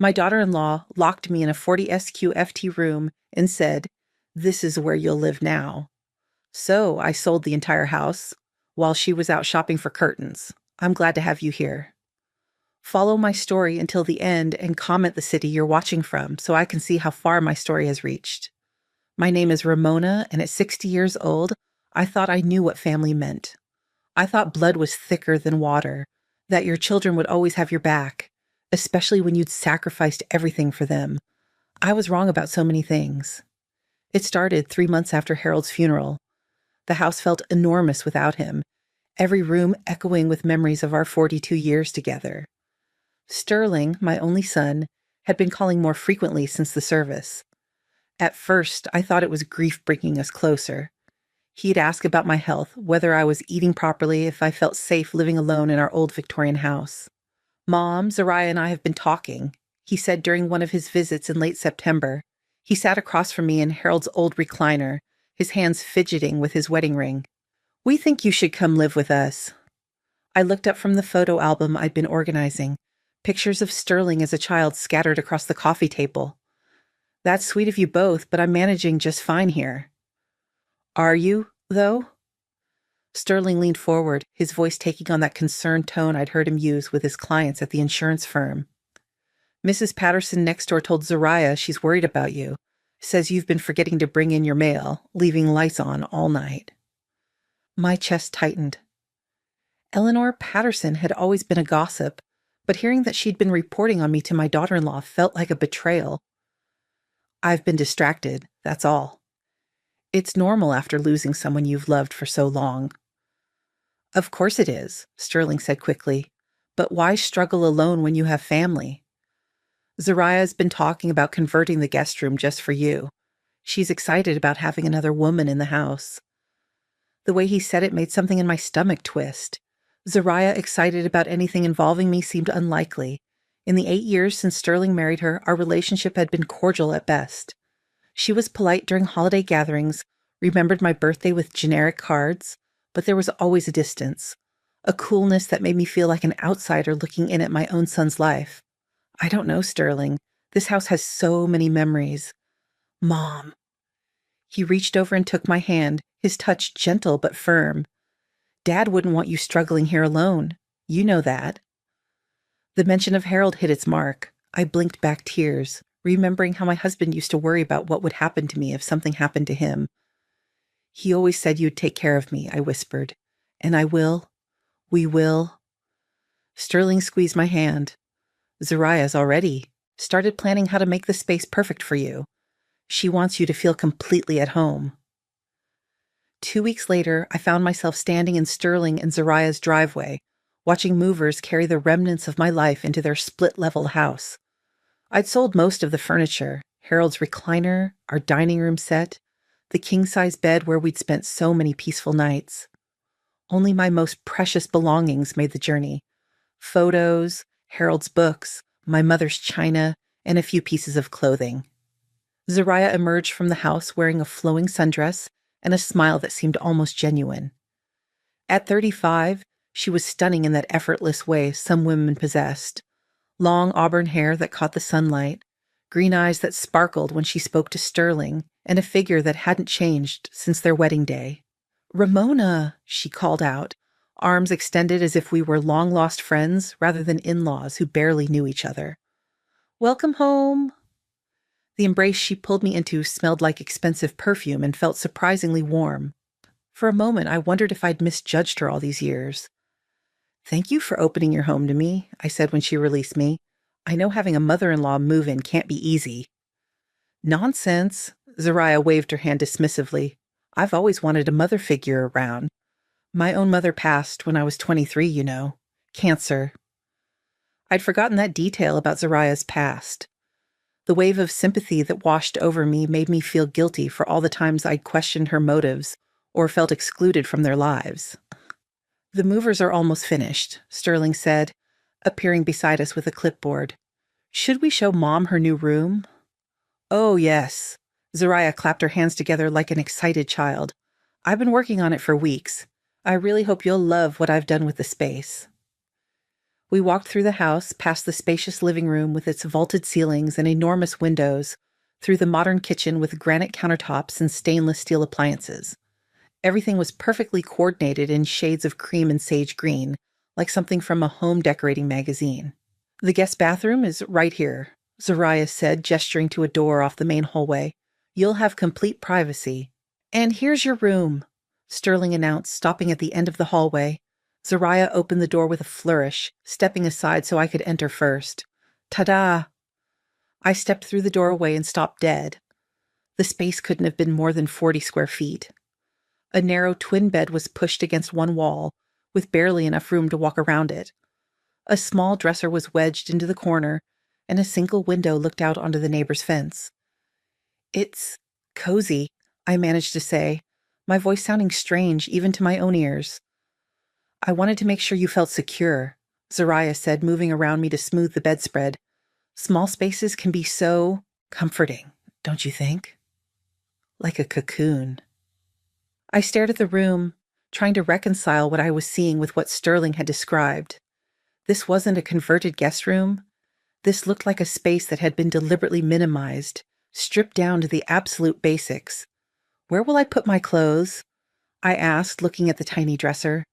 My daughter-in-law locked me in a 40 SQFT room and said, "This is where you'll live now." So I sold the entire house while she was out shopping for curtains. I'm glad to have you here. Follow my story until the end and comment the city you're watching from so I can see how far my story has reached. My name is Ramona, and at 60 years old, I thought I knew what family meant. I thought blood was thicker than water, that your children would always have your back, especially when you'd sacrificed everything for them. I was wrong about so many things. It started 3 months after Harold's funeral. The house felt enormous without him, every room echoing with memories of our 42 years together. Sterling, my only son, had been calling more frequently since the service. At first, I thought it was grief bringing us closer. He'd ask about my health, whether I was eating properly, if I felt safe living alone in our old Victorian house. "Mom, Zariah and I have been talking," he said during one of his visits in late September. He sat across from me in Harold's old recliner, his hands fidgeting with his wedding ring. "We think you should come live with us." I looked up from the photo album I'd been organizing, pictures of Sterling as a child scattered across the coffee table. "That's sweet of you both, but I'm managing just fine here." "Are you, though?" Sterling leaned forward, his voice taking on that concerned tone I'd heard him use with his clients at the insurance firm. "Mrs. Patterson next door told Zariah she's worried about you. Says you've been forgetting to bring in your mail, leaving lights on all night." My chest tightened. Eleanor Patterson had always been a gossip, but hearing that she'd been reporting on me to my daughter-in-law felt like a betrayal. "I've been distracted, that's all." "It's normal after losing someone you've loved for so long." "Of course it is," Sterling said quickly. "But why struggle alone when you have family? Zariah's been talking about converting the guest room just for you. She's excited about having another woman in the house." The way he said it made something in my stomach twist. Zariah excited about anything involving me seemed unlikely. In the 8 years since Sterling married her, our relationship had been cordial at best. She was polite during holiday gatherings, remembered my birthday with generic cards, but there was always a distance, a coolness that made me feel like an outsider looking in at my own son's life. "I don't know, Sterling. This house has so many memories." "Mom." He reached over and took my hand, his touch gentle but firm. "Dad wouldn't want you struggling here alone. You know that." The mention of Harold hit its mark. I blinked back tears, remembering how my husband used to worry about what would happen to me if something happened to him. "He always said you'd take care of me," I whispered. "And I will. We will." Sterling squeezed my hand. "Zariah's already started planning how to make the space perfect for you. She wants you to feel completely at home." 2 weeks later, I found myself standing in Sterling and Zariah's driveway, watching movers carry the remnants of my life into their split-level house. I'd sold most of the furniture, Harold's recliner, our dining room set, the king-size bed where we'd spent so many peaceful nights. Only my most precious belongings made the journey. Photos, Harold's books, my mother's china, and a few pieces of clothing. Zariah emerged from the house wearing a flowing sundress and a smile that seemed almost genuine. At 35, she was stunning in that effortless way some women possessed. Long auburn hair that caught the sunlight, green eyes that sparkled when she spoke to Sterling, and a figure that hadn't changed since their wedding day. "Ramona," she called out, arms extended as if we were long-lost friends rather than in-laws who barely knew each other. "Welcome home." The embrace she pulled me into smelled like expensive perfume and felt surprisingly warm. For a moment, I wondered if I'd misjudged her all these years. "Thank you for opening your home to me," I said when she released me. "I know having a mother-in-law move in can't be easy." "Nonsense," Zariah waved her hand dismissively. "I've always wanted a mother figure around. My own mother passed when I was 23, you know. Cancer." I'd forgotten that detail about Zariah's past. The wave of sympathy that washed over me made me feel guilty for all the times I'd questioned her motives or felt excluded from their lives. "The movers are almost finished," Sterling said, appearing beside us with a clipboard. "Should we show Mom her new room?" "Oh, yes." Zariah clapped her hands together like an excited child. "I've been working on it for weeks. I really hope you'll love what I've done with the space." We walked through the house, past the spacious living room with its vaulted ceilings and enormous windows, through the modern kitchen with granite countertops and stainless steel appliances. Everything was perfectly coordinated in shades of cream and sage green, like something from a home decorating magazine. "The guest bathroom is right here," Zariah said, gesturing to a door off the main hallway. "You'll have complete privacy." "And here's your room," Sterling announced, stopping at the end of the hallway. Zariah opened the door with a flourish, stepping aside so I could enter first. "Ta-da!" I stepped through the doorway and stopped dead. The space couldn't have been more than 40 square feet. A narrow twin bed was pushed against one wall, with barely enough room to walk around it. A small dresser was wedged into the corner, and a single window looked out onto the neighbor's fence. "It's cozy," I managed to say, my voice sounding strange even to my own ears. "I wanted to make sure you felt secure," Zariah said, moving around me to smooth the bedspread. "Small spaces can be so comforting, don't you think? Like a cocoon." I stared at the room, trying to reconcile what I was seeing with what Sterling had described. This wasn't a converted guest room. This looked like a space that had been deliberately minimized, stripped down to the absolute basics. "Where will I put my clothes?" I asked, looking at the tiny dresser.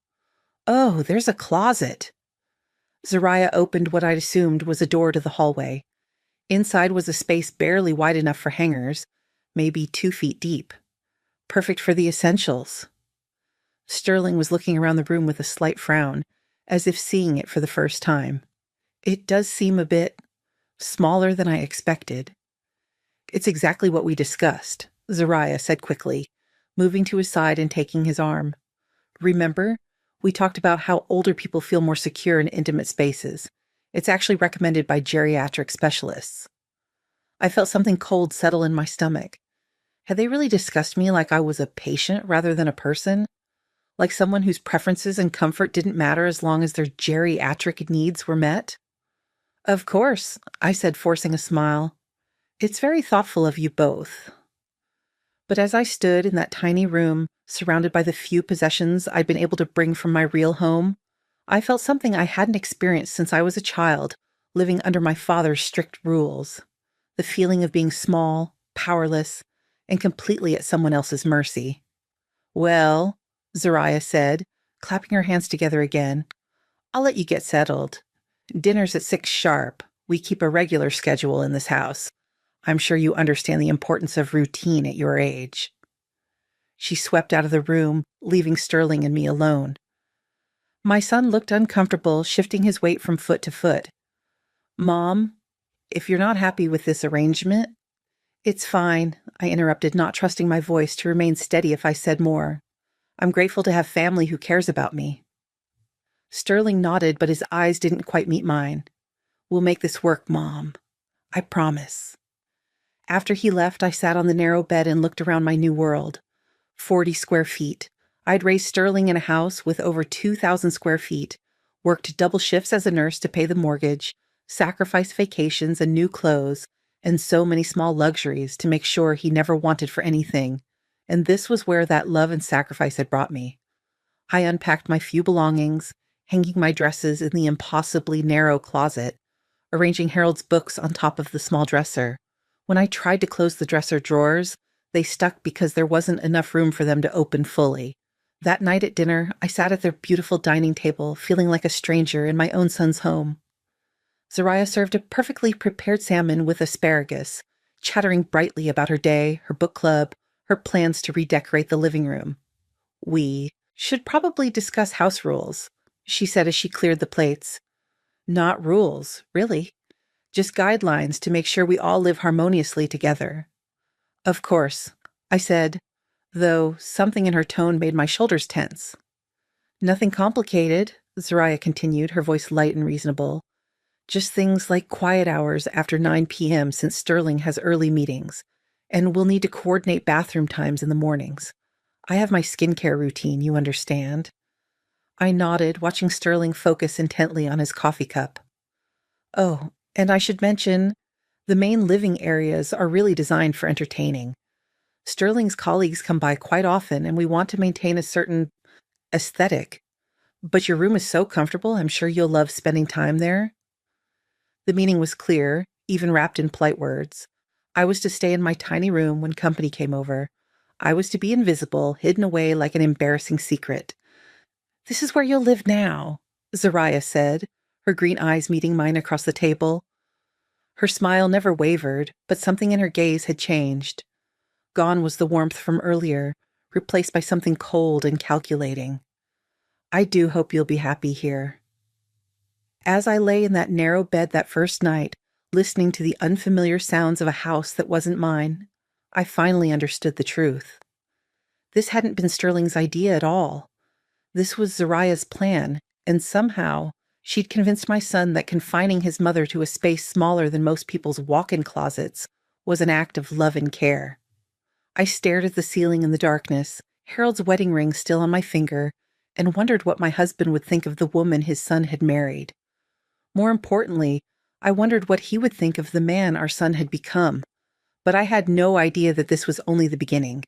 "Oh, there's a closet." Zariah opened what I'd assumed was a door to the hallway. Inside was a space barely wide enough for hangers, maybe 2 feet deep. Perfect for the essentials. Sterling was looking around the room with a slight frown, as if seeing it for the first time. "It does seem a bit smaller than I expected." "It's exactly what we discussed," Zariah said quickly, moving to his side and taking his arm. "Remember, we talked about how older people feel more secure in intimate spaces. It's actually recommended by geriatric specialists." I felt something cold settle in my stomach. Had they really discussed me like I was a patient rather than a person? Like someone whose preferences and comfort didn't matter as long as their geriatric needs were met? "Of course," I said, forcing a smile. "It's very thoughtful of you both." But as I stood in that tiny room, surrounded by the few possessions I'd been able to bring from my real home, I felt something I hadn't experienced since I was a child, living under my father's strict rules. The feeling of being small, powerless, and completely at someone else's mercy. "Well," Zariah said, clapping her hands together again, "I'll let you get settled. Dinner's at 6 sharp. We keep a regular schedule in this house. I'm sure you understand the importance of routine at your age." She swept out of the room, leaving Sterling and me alone. My son looked uncomfortable, shifting his weight from foot to foot. "Mom, if you're not happy with this arrangement—" "It's fine," I interrupted, not trusting my voice to remain steady if I said more. "I'm grateful to have family who cares about me." Sterling nodded, but his eyes didn't quite meet mine. "We'll make this work, Mom. I promise." After he left, I sat on the narrow bed and looked around my new world. 40 square feet. I'd raised Sterling in a house with over 2,000 square feet, worked double shifts as a nurse to pay the mortgage, sacrificed vacations and new clothes, and so many small luxuries to make sure he never wanted for anything. And this was where that love and sacrifice had brought me. I unpacked my few belongings, hanging my dresses in the impossibly narrow closet, arranging Harold's books on top of the small dresser. When I tried to close the dresser drawers, they stuck because there wasn't enough room for them to open fully. That night at dinner, I sat at their beautiful dining table, feeling like a stranger in my own son's home. Zariah served a perfectly prepared salmon with asparagus, chattering brightly about her day, her book club, her plans to redecorate the living room. "We should probably discuss house rules," she said as she cleared the plates. "Not rules, really. Just guidelines to make sure we all live harmoniously together." "Of course," I said, though something in her tone made my shoulders tense. "Nothing complicated," Zariah continued, her voice light and reasonable. "Just things like quiet hours after 9 p.m. since Sterling has early meetings, and we'll need to coordinate bathroom times in the mornings. I have my skincare routine, you understand." I nodded, watching Sterling focus intently on his coffee cup. "Oh, and I should mention, the main living areas are really designed for entertaining. Sterling's colleagues come by quite often, and we want to maintain a certain aesthetic. But your room is so comfortable, I'm sure you'll love spending time there. The meaning was clear, even wrapped in polite words. I was to stay in my tiny room when company came over. I was to be invisible, hidden away like an embarrassing secret. This is where you'll live now, Zariah said, her green eyes meeting mine across the table. Her smile never wavered, but something in her gaze had changed. Gone was the warmth from earlier, replaced by something cold and calculating. I do hope you'll be happy here. As I lay in that narrow bed that first night, listening to the unfamiliar sounds of a house that wasn't mine, I finally understood the truth. This hadn't been Sterling's idea at all. This was Zariah's plan, and somehow she'd convinced my son that confining his mother to a space smaller than most people's walk-in closets was an act of love and care. I stared at the ceiling in the darkness, Harold's wedding ring still on my finger, and wondered what my husband would think of the woman his son had married. More importantly, I wondered what he would think of the man our son had become. But I had no idea that this was only the beginning.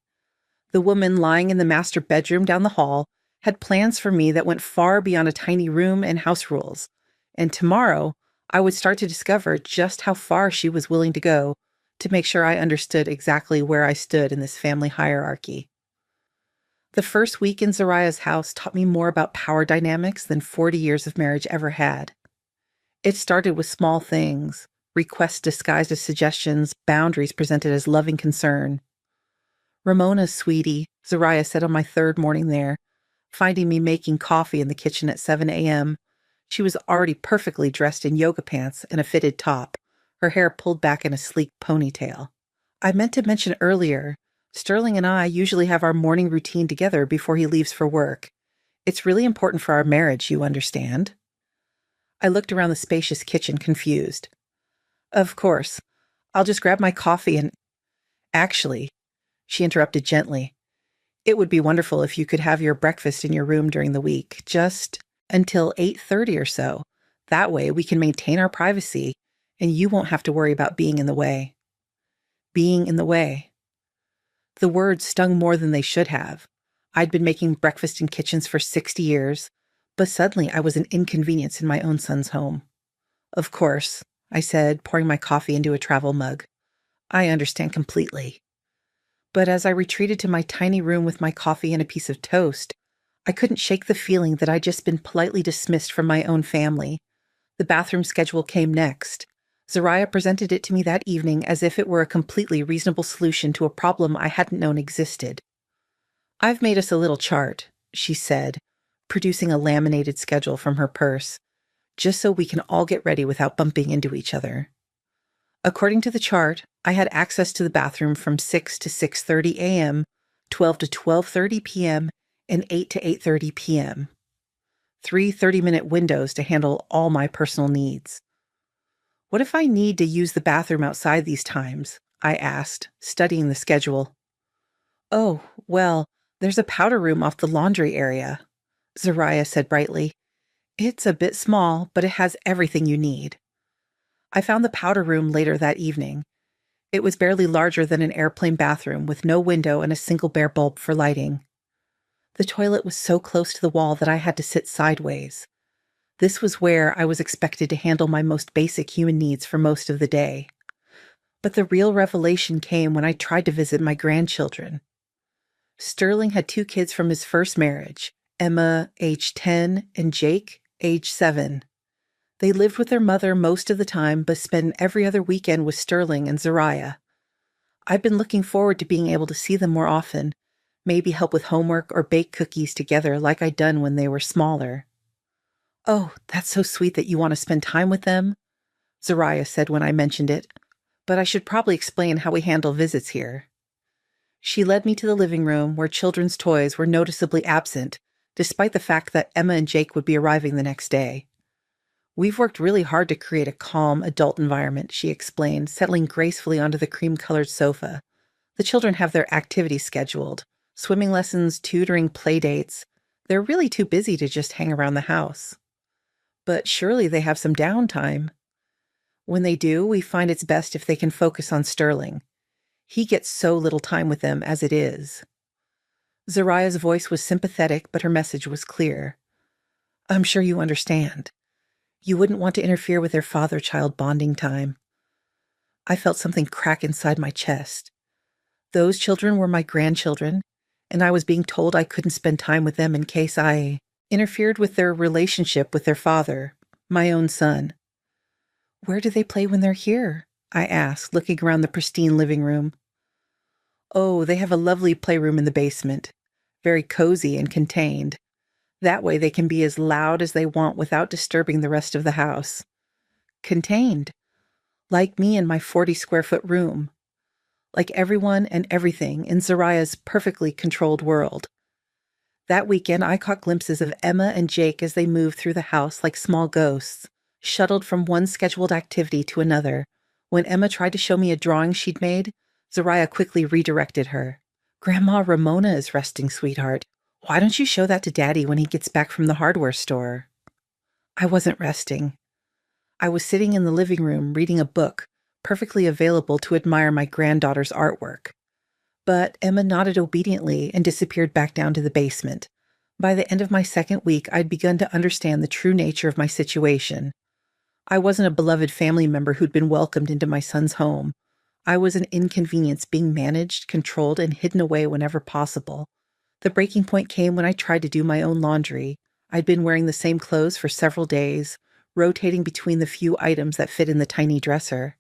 The woman lying in the master bedroom down the hall had plans for me that went far beyond a tiny room and house rules. And tomorrow, I would start to discover just how far she was willing to go to make sure I understood exactly where I stood in this family hierarchy. The first week in Zariah's house taught me more about power dynamics than 40 years of marriage ever had. It started with small things, requests disguised as suggestions, boundaries presented as loving concern. "Ramona, sweetie," Zariah said on my third morning there, finding me making coffee in the kitchen at 7 a.m. She was already perfectly dressed in yoga pants and a fitted top, her hair pulled back in a sleek ponytail. "I meant to mention earlier, Sterling and I usually have our morning routine together before he leaves for work. It's really important for our marriage, you understand." I looked around the spacious kitchen, confused. "Of course. I'll just grab my coffee and—" "Actually," she interrupted gently, "it would be wonderful if you could have your breakfast in your room during the week, just until 8:30 or so. That way we can maintain our privacy, and you won't have to worry about being in the way." Being in the way. The words stung more than they should have. I'd been making breakfast in kitchens for 60 years, but suddenly I was an inconvenience in my own son's home. "Of course," I said, pouring my coffee into a travel mug. "I understand completely." But as I retreated to my tiny room with my coffee and a piece of toast, I couldn't shake the feeling that I'd just been politely dismissed from my own family. The bathroom schedule came next. Zariah presented it to me that evening as if it were a completely reasonable solution to a problem I hadn't known existed. "I've made us a little chart," she said, producing a laminated schedule from her purse, "just so we can all get ready without bumping into each other." According to the chart, I had access to the bathroom from 6 to 6:30 a.m., 12 to 12:30 p.m., and 8 to 8:30 p.m. 3 30-minute windows to handle all my personal needs. "What if I need to use the bathroom outside these times?" I asked, studying the schedule. "Oh, well, there's a powder room off the laundry area," Zariah said brightly. "It's a bit small, but it has everything you need." I found the powder room later that evening. It was barely larger than an airplane bathroom, with no window and a single bare bulb for lighting. The toilet was so close to the wall that I had to sit sideways. This was where I was expected to handle my most basic human needs for most of the day. But the real revelation came when I tried to visit my grandchildren. Sterling had 2 kids from his first marriage, Emma, age 10, and Jake, age 7. They lived with their mother most of the time, but spent every other weekend with Sterling and Zariah. I've been looking forward to being able to see them more often, maybe help with homework or bake cookies together like I'd done when they were smaller. "Oh, that's so sweet that you want to spend time with them," Zariah said when I mentioned it, "but I should probably explain how we handle visits here." She led me to the living room where children's toys were noticeably absent, despite the fact that Emma and Jake would be arriving the next day. "We've worked really hard to create a calm, adult environment," she explained, settling gracefully onto the cream-colored sofa. "The children have their activities scheduled. Swimming lessons, tutoring, play dates. They're really too busy to just hang around the house. But surely they have some downtime. When they do, we find it's best if they can focus on Sterling. He gets so little time with them as it is." Zariah's voice was sympathetic, but her message was clear. I'm sure you understand. You wouldn't want to interfere with their father-child bonding time. I felt something crack inside my chest. Those children were my grandchildren, and I was being told I couldn't spend time with them in case I interfered with their relationship with their father, my own son. Where do they play when they're here? I asked, looking around the pristine living room. Oh, they have a lovely playroom in the basement, very cozy and contained. That way they can be as loud as they want without disturbing the rest of the house. Contained, like me in my 40-square-foot room. Like everyone and everything in Zariah's perfectly controlled world. That weekend, I caught glimpses of Emma and Jake as they moved through the house like small ghosts, shuttled from one scheduled activity to another. When Emma tried to show me a drawing she'd made, Zariah quickly redirected her. Grandma Ramona is resting, sweetheart. Why don't you show that to Daddy when he gets back from the hardware store? I wasn't resting. I was sitting in the living room reading a book, perfectly available to admire my granddaughter's artwork. But Emma nodded obediently and disappeared back down to the basement. By the end of my second week, I'd begun to understand the true nature of my situation. I wasn't a beloved family member who'd been welcomed into my son's home. I was an inconvenience being managed, controlled, and hidden away whenever possible. The breaking point came when I tried to do my own laundry. I'd been wearing the same clothes for several days, rotating between the few items that fit in the tiny dresser.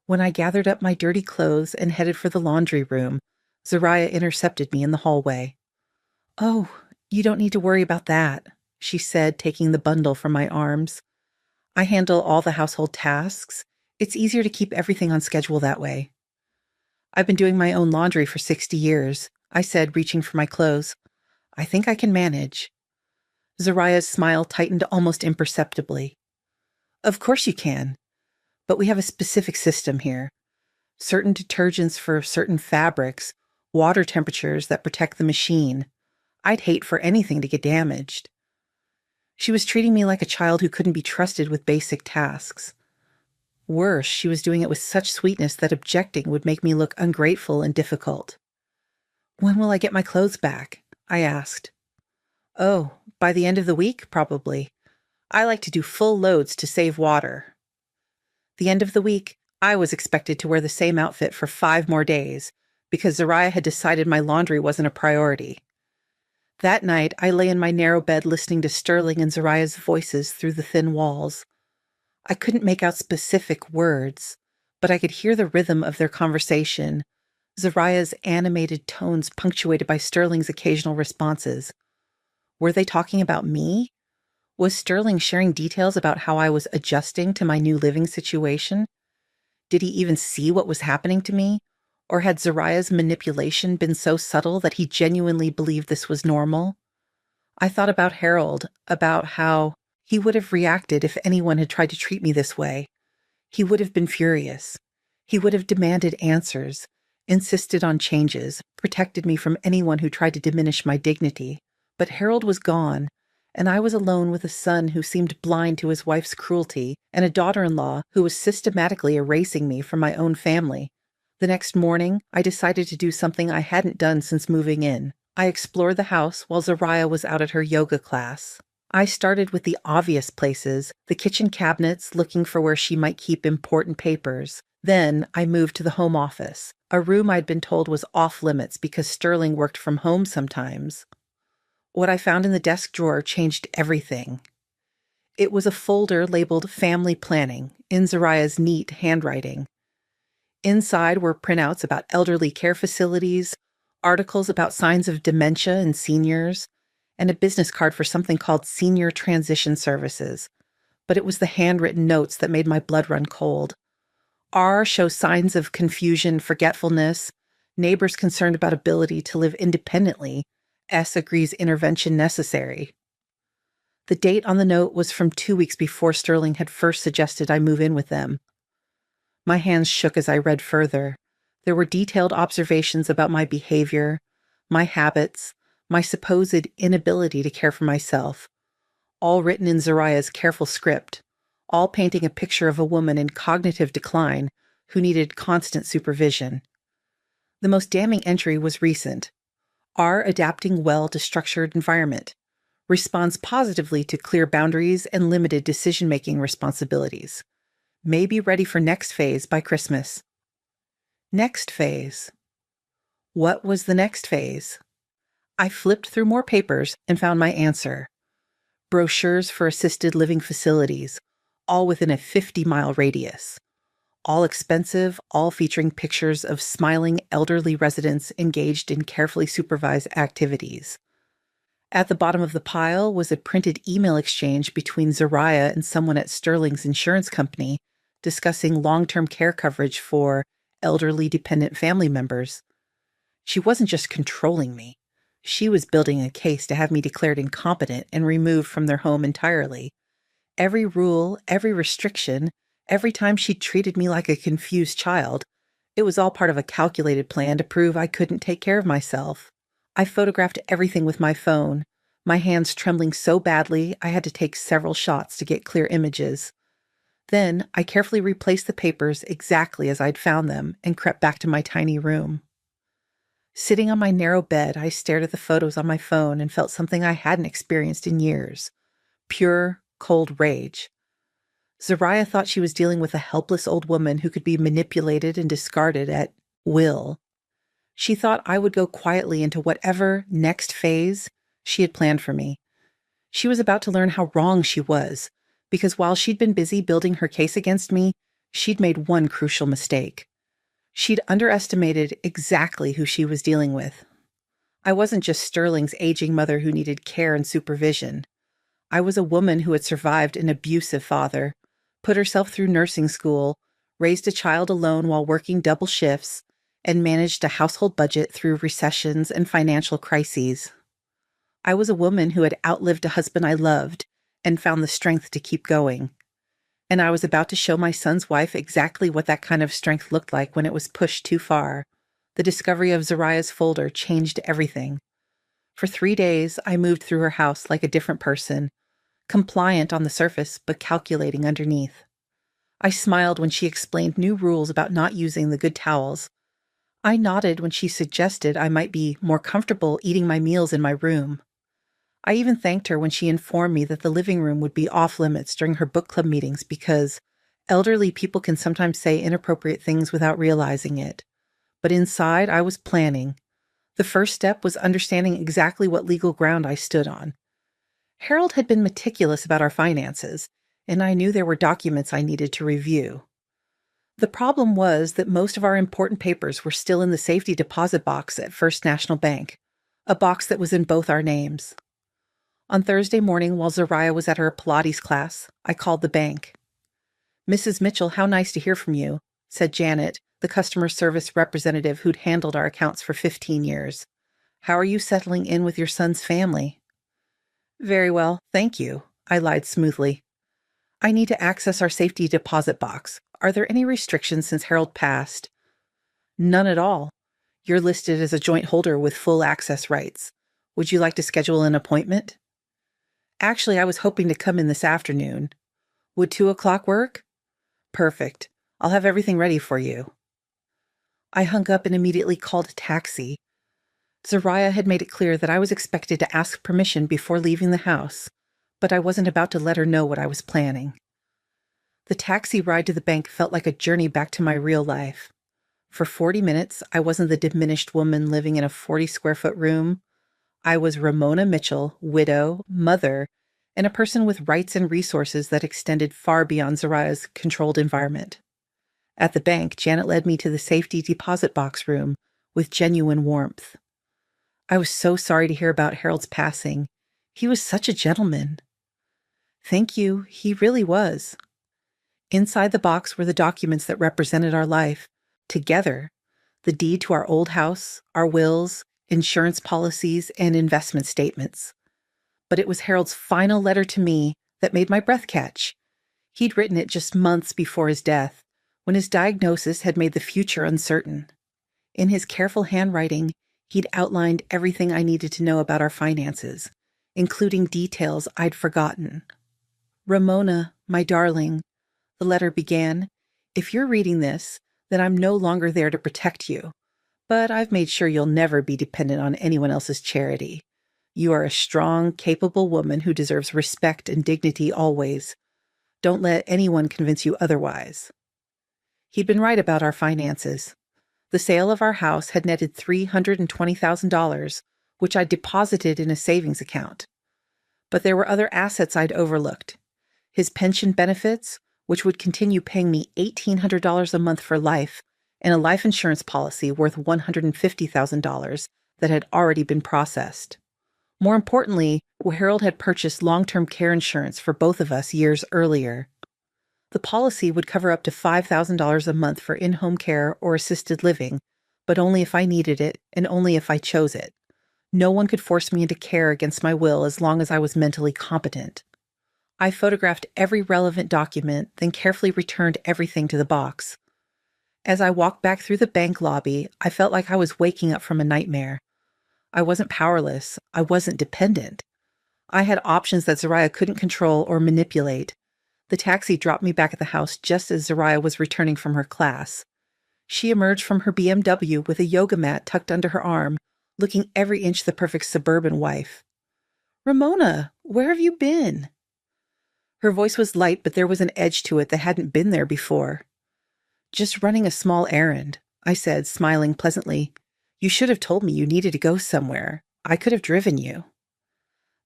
When I gathered up my dirty clothes and headed for the laundry room, Zariah intercepted me in the hallway. Oh, you don't need to worry about that, she said, taking the bundle from my arms. I handle all the household tasks. It's easier to keep everything on schedule that way. I've been doing my own laundry for 60 years, I said, reaching for my clothes. I think I can manage. Zariah's smile tightened almost imperceptibly. Of course you can. But we have a specific system here. Certain detergents for certain fabrics, water temperatures that protect the machine. I'd hate for anything to get damaged. She was treating me like a child who couldn't be trusted with basic tasks. Worse, she was doing it with such sweetness that objecting would make me look ungrateful and difficult. When will I get my clothes back? I asked. Oh, by the end of the week, probably. I like to do full loads to save water. The end of the week, I was expected to wear the same outfit for 5 more days, because Zariah had decided my laundry wasn't a priority. That night, I lay in my narrow bed listening to Sterling and Zariah's voices through the thin walls. I couldn't make out specific words, but I could hear the rhythm of their conversation, Zariah's animated tones punctuated by Sterling's occasional responses. Were they talking about me? Was Sterling sharing details about how I was adjusting to my new living situation? Did he even see what was happening to me? Or had Zariah's manipulation been so subtle that he genuinely believed this was normal? I thought about Harold, about how he would have reacted if anyone had tried to treat me this way. He would have been furious. He would have demanded answers, insisted on changes, protected me from anyone who tried to diminish my dignity. But Harold was gone, and I was alone with a son who seemed blind to his wife's cruelty and a daughter-in-law who was systematically erasing me from my own family. The next morning, I decided to do something I hadn't done since moving in. I explored the house while Zariah was out at her yoga class. I started with the obvious places, the kitchen cabinets, looking for where she might keep important papers. Then I moved to the home office, a room I'd been told was off-limits because Sterling worked from home sometimes. What I found in the desk drawer changed everything. It was a folder labeled Family Planning in Zariah's neat handwriting. Inside were printouts about elderly care facilities, articles about signs of dementia in seniors, and a business card for something called Senior Transition Services. But it was the handwritten notes that made my blood run cold. R shows signs of confusion, forgetfulness, neighbors concerned about ability to live independently. S agrees intervention necessary. The date on the note was from 2 weeks before Sterling had first suggested I move in with them. My hands shook as I read further. There were detailed observations about my behavior, my habits, my supposed inability to care for myself, all written in Zariah's careful script, all painting a picture of a woman in cognitive decline who needed constant supervision. The most damning entry was recent. R adapting well to structured environment. responds positively to clear boundaries and limited decision-making responsibilities. May be ready for next phase by Christmas. Next phase. What was the next phase? I flipped through more papers and found my answer. Brochures for assisted living facilities, all within a 50-mile radius. All expensive, all featuring pictures of smiling elderly residents engaged in carefully supervised activities. At the bottom of the pile was a printed email exchange between Zariah and someone at Sterling's insurance company discussing long-term care coverage for elderly dependent family members. She wasn't just controlling me. She was building a case to have me declared incompetent and removed from their home entirely. Every rule, every restriction, every time she treated me like a confused child, it was all part of a calculated plan to prove I couldn't take care of myself. I photographed everything with my phone, my hands trembling so badly I had to take several shots to get clear images. Then I carefully replaced the papers exactly as I'd found them and crept back to my tiny room. Sitting on my narrow bed, I stared at the photos on my phone and felt something I hadn't experienced in years. Pure, cold rage. Zariah thought she was dealing with a helpless old woman who could be manipulated and discarded at will. She thought I would go quietly into whatever next phase she had planned for me. She was about to learn how wrong she was, because while she'd been busy building her case against me, she'd made one crucial mistake. She'd underestimated exactly who she was dealing with. I wasn't just Sterling's aging mother who needed care and supervision. I was a woman who had survived an abusive father, put herself through nursing school, raised a child alone while working double shifts, and managed a household budget through recessions and financial crises. I was a woman who had outlived a husband I loved and found the strength to keep going. And I was about to show my son's wife exactly what that kind of strength looked like when it was pushed too far. The discovery of Zariah's folder changed everything. For 3 days, I moved through her house like a different person, compliant on the surface but calculating underneath. I smiled when she explained new rules about not using the good towels. I nodded when she suggested I might be more comfortable eating my meals in my room. I even thanked her when she informed me that the living room would be off limits during her book club meetings because elderly people can sometimes say inappropriate things without realizing it. But inside, I was planning. The first step was understanding exactly what legal ground I stood on. Harold had been meticulous about our finances, and I knew there were documents I needed to review. The problem was that most of our important papers were still in the safety deposit box at First National Bank, a box that was in both our names. On Thursday morning, while Zariah was at her Pilates class, I called the bank. "Mrs. Mitchell, how nice to hear from you," said Janet, the customer service representative who'd handled our accounts for 15 years. "How are you settling in with your son's family?" "Very well, thank you," I lied smoothly. "I need to access our safety deposit box. Are there any restrictions since Harold passed?" "None at all. You're listed as a joint holder with full access rights. Would you like to schedule an appointment?" "Actually, I was hoping to come in this afternoon. Would 2 o'clock work?" "Perfect. I'll have everything ready for you." I hung up and immediately called a taxi. Zariah had made it clear that I was expected to ask permission before leaving the house, but I wasn't about to let her know what I was planning. The taxi ride to the bank felt like a journey back to my real life. For 40 minutes, I wasn't the diminished woman living in a 40-square-foot room. I was Ramona Mitchell, widow, mother, and a person with rights and resources that extended far beyond Zariah's controlled environment. At the bank, Janet led me to the safety deposit box room with genuine warmth. I was so sorry to hear about Harold's passing. He was such a gentleman. "Thank you, he really was." Inside the box were the documents that represented our life, together: the deed to our old house, our wills, insurance policies, and investment statements. But it was Harold's final letter to me that made my breath catch. He'd written it just months before his death, when his diagnosis had made the future uncertain. In his careful handwriting, he'd outlined everything I needed to know about our finances, including details I'd forgotten. "Ramona, my darling," the letter began, "if you're reading this, then I'm no longer there to protect you. But I've made sure you'll never be dependent on anyone else's charity. You are a strong, capable woman who deserves respect and dignity always. Don't let anyone convince you otherwise. He'd been right about our finances. The sale of our house had netted $320,000, which I'd deposited in a savings account. But there were other assets I'd overlooked. His pension benefits, which would continue paying me $1,800 a month for life, and a life insurance policy worth $150,000 that had already been processed. More importantly, Harold had purchased long-term care insurance for both of us years earlier. The policy would cover up to $5,000 a month for in-home care or assisted living, but only if I needed it and only if I chose it. No one could force me into care against my will as long as I was mentally competent. I photographed every relevant document, then carefully returned everything to the box. As I walked back through the bank lobby, I felt like I was waking up from a nightmare. I wasn't powerless. I wasn't dependent. I had options that Zariah couldn't control or manipulate. The taxi dropped me back at the house just as Zariah was returning from her class. She emerged from her BMW with a yoga mat tucked under her arm, looking every inch the perfect suburban wife. "Ramona, where have you been?" Her voice was light, but there was an edge to it that hadn't been there before. "Just running a small errand," I said, smiling pleasantly. "You should have told me you needed to go somewhere. I could have driven you."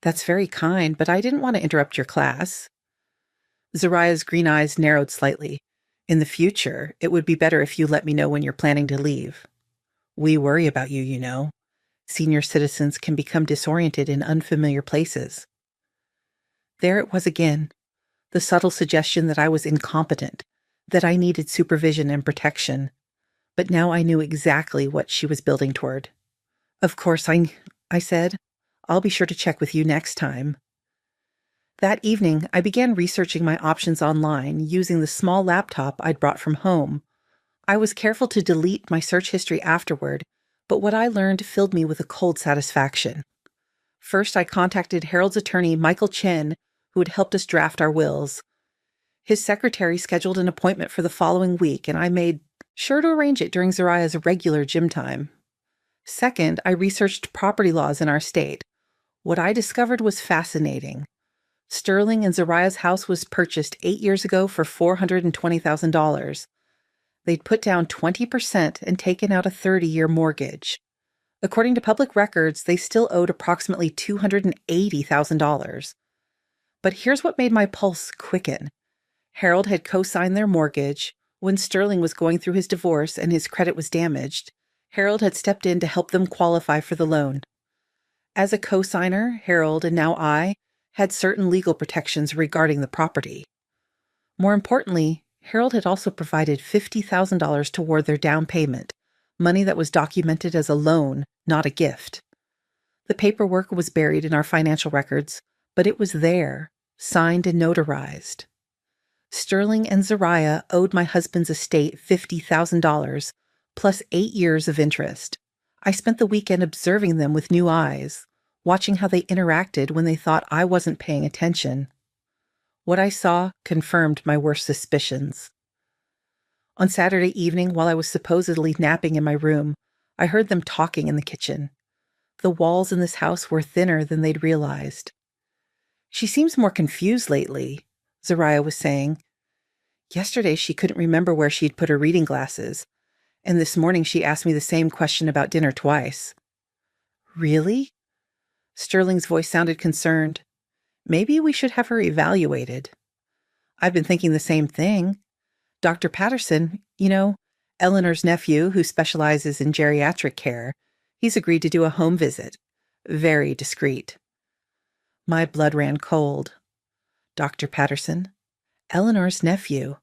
"That's very kind, but I didn't want to interrupt your class." Zariah's green eyes narrowed slightly. "In the future, it would be better if you let me know when you're planning to leave. We worry about you, you know. Senior citizens can become disoriented in unfamiliar places." There it was again, the subtle suggestion that I was incompetent, that I needed supervision and protection. But now I knew exactly what she was building toward. "Of course, I said. "I'll be sure to check with you next time." That evening, I began researching my options online using the small laptop I'd brought from home. I was careful to delete my search history afterward, but what I learned filled me with a cold satisfaction. First, I contacted Harold's attorney, Michael Chen, who had helped us draft our wills. His secretary scheduled an appointment for the following week, and I made sure to arrange it during Zariah's regular gym time. Second, I researched property laws in our state. What I discovered was fascinating. Sterling and Zariah's house was purchased 8 years ago for $420,000. They'd put down 20% and taken out a 30-year mortgage. According to public records, they still owed approximately $280,000. But here's what made my pulse quicken. Harold had co-signed their mortgage. When Sterling was going through his divorce and his credit was damaged, Harold had stepped in to help them qualify for the loan. As a co-signer, Harold, and now I, had certain legal protections regarding the property. More importantly, Harold had also provided $50,000 toward their down payment, money that was documented as a loan, not a gift. The paperwork was buried in our financial records, but it was there, signed and notarized. Sterling and Zariah owed my husband's estate $50,000, plus 8 years of interest. I spent the weekend observing them with new eyes, watching how they interacted when they thought I wasn't paying attention. What I saw confirmed my worst suspicions. On Saturday evening, while I was supposedly napping in my room, I heard them talking in the kitchen. The walls in this house were thinner than they'd realized. "She seems more confused lately," Zariah was saying. "Yesterday she couldn't remember where she'd put her reading glasses, and this morning she asked me the same question about dinner twice." "Really?" Sterling's voice sounded concerned. "Maybe we should have her evaluated." "I've been thinking the same thing. Dr. Patterson, Eleanor's nephew who specializes in geriatric care, he's agreed to do a home visit. Very discreet." My blood ran cold. Dr. Patterson? Eleanor's nephew.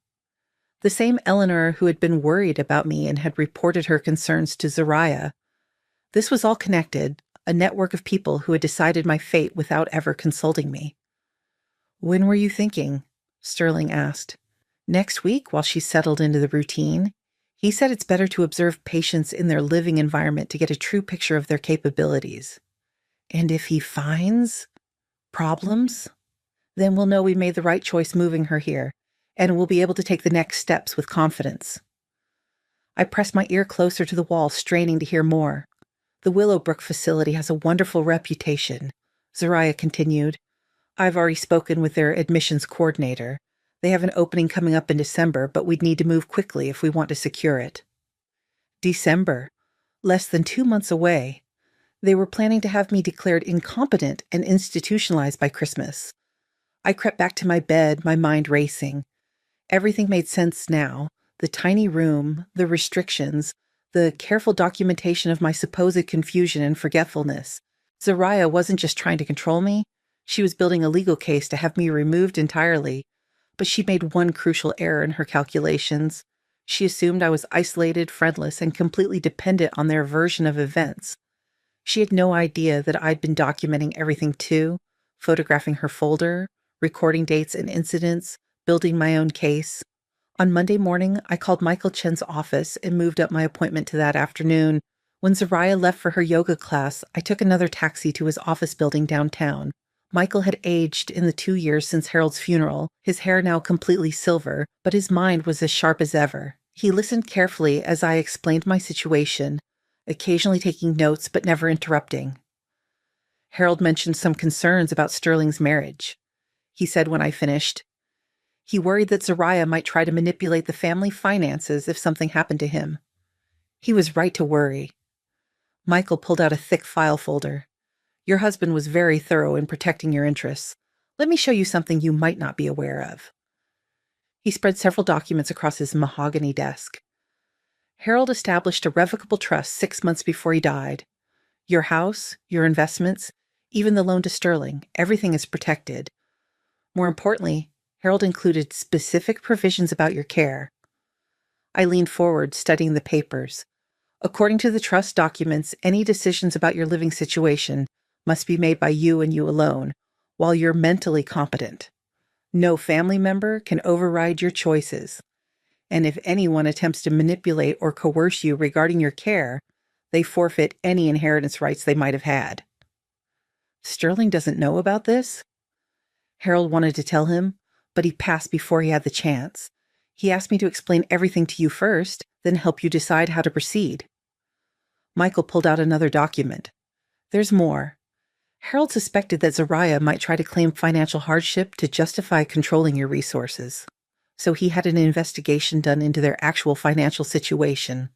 The same Eleanor who had been worried about me and had reported her concerns to Zariah. This was all connected, a network of people who had decided my fate without ever consulting me. "When were you thinking?" Sterling asked. "Next week, while she's settled into the routine. He said it's better to observe patients in their living environment to get a true picture of their capabilities. And if he finds problems, then we'll know we made the right choice moving her here, and we'll be able to take the next steps with confidence." I pressed my ear closer to the wall, straining to hear more. The Willowbrook facility has a wonderful reputation, Zariah continued. I've already spoken with their admissions coordinator. They have an opening coming up in December, but we'd need to move quickly if we want to secure it. December. Less than 2 months away. They were planning to have me declared incompetent and institutionalized by Christmas. I crept back to my bed, my mind racing. Everything made sense now. The tiny room, the restrictions, the careful documentation of my supposed confusion and forgetfulness. Zariah wasn't just trying to control me. She was building a legal case to have me removed entirely. But she made one crucial error in her calculations. She assumed I was isolated, friendless, and completely dependent on their version of events. She had no idea that I'd been documenting everything too, photographing her folder, recording dates and incidents, building my own case. On Monday morning, I called Michael Chen's office and moved up my appointment to that afternoon. When Zariah left for her yoga class, I took another taxi to his office building downtown. Michael had aged in the 2 years since Harold's funeral, his hair now completely silver, but his mind was as sharp as ever. He listened carefully as I explained my situation, occasionally taking notes but never interrupting. Harold mentioned some concerns about Sterling's marriage. He said when I finished, he worried that Zariah might try to manipulate the family finances if something happened to him. He was right to worry. Michael pulled out a thick file folder. Your husband was very thorough in protecting your interests. Let me show you something you might not be aware of. He spread several documents across his mahogany desk. Harold established a revocable trust 6 months before he died. Your house, your investments, even the loan to Sterling, everything is protected. More importantly, Harold included specific provisions about your care. I leaned forward, studying the papers. According to the trust documents, any decisions about your living situation must be made by you and you alone, while you're mentally competent. No family member can override your choices. And if anyone attempts to manipulate or coerce you regarding your care, they forfeit any inheritance rights they might have had. Sterling doesn't know about this? Harold wanted to tell him, but he passed before he had the chance. He asked me to explain everything to you first, then help you decide how to proceed. Michael pulled out another document. There's more. Harold suspected that Zariah might try to claim financial hardship to justify controlling your resources. So he had an investigation done into their actual financial situation.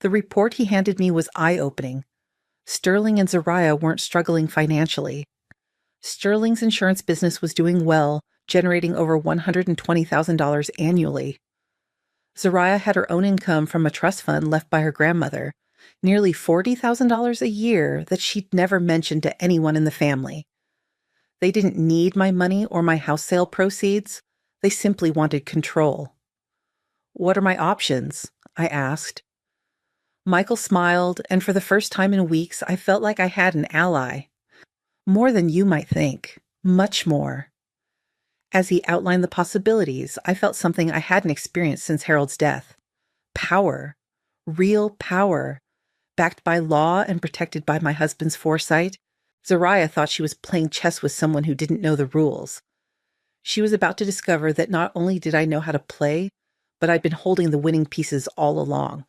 The report he handed me was eye-opening. Sterling and Zariah weren't struggling financially. Sterling's insurance business was doing well, generating over $120,000 annually. Zariah had her own income from a trust fund left by her grandmother, nearly $40,000 a year that she'd never mentioned to anyone in the family. They didn't need my money or my house sale proceeds. They simply wanted control. What are my options? I asked. Michael smiled, and for the first time in weeks, I felt like I had an ally. More than you might think. Much more. As he outlined the possibilities, I felt something I hadn't experienced since Harold's death. Power. Real power. Backed by law and protected by my husband's foresight, Zariah thought she was playing chess with someone who didn't know the rules. She was about to discover that not only did I know how to play, but I'd been holding the winning pieces all along.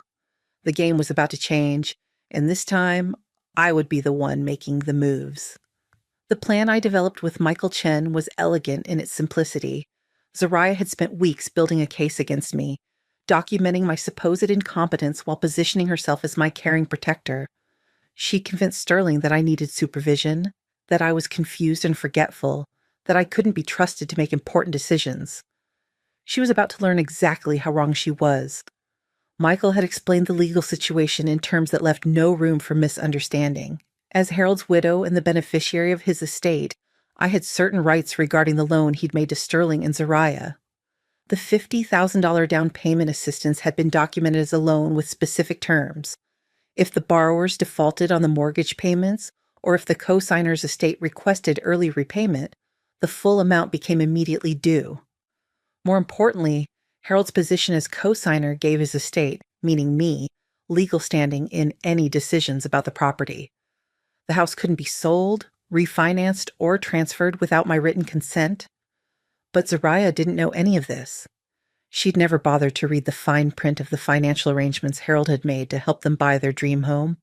The game was about to change, and this time, I would be the one making the moves. The plan I developed with Michael Chen was elegant in its simplicity. Zariah had spent weeks building a case against me, documenting my supposed incompetence while positioning herself as my caring protector. She convinced Sterling that I needed supervision, that I was confused and forgetful, that I couldn't be trusted to make important decisions. She was about to learn exactly how wrong she was. Michael had explained the legal situation in terms that left no room for misunderstanding. As Harold's widow and the beneficiary of his estate, I had certain rights regarding the loan he'd made to Sterling and Zariah. The $50,000 down payment assistance had been documented as a loan with specific terms. If the borrowers defaulted on the mortgage payments, or if the co-signer's estate requested early repayment, the full amount became immediately due. More importantly, Harold's position as co-signer gave his estate, meaning me, legal standing in any decisions about the property. The house couldn't be sold, refinanced, or transferred without my written consent. But Zariah didn't know any of this. She'd never bothered to read the fine print of the financial arrangements Harold had made to help them buy their dream home.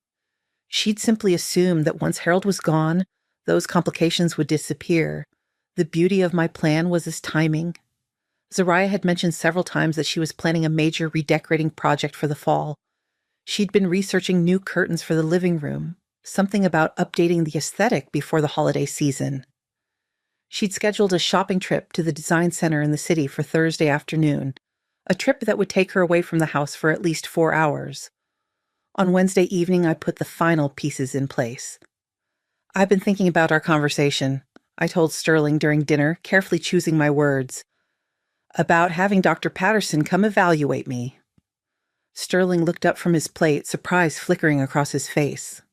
She'd simply assumed that once Harold was gone, those complications would disappear. The beauty of my plan was his timing. Zariah had mentioned several times that she was planning a major redecorating project for the fall. She'd been researching new curtains for the living room, something about updating the aesthetic before the holiday season. She'd scheduled a shopping trip to the design center in the city for Thursday afternoon, a trip that would take her away from the house for at least 4 hours. On Wednesday evening, I put the final pieces in place. "I've been thinking about our conversation," I told Sterling during dinner, carefully choosing my words. "About having Dr. Patterson come evaluate me." Sterling looked up from his plate, surprise flickering across his face.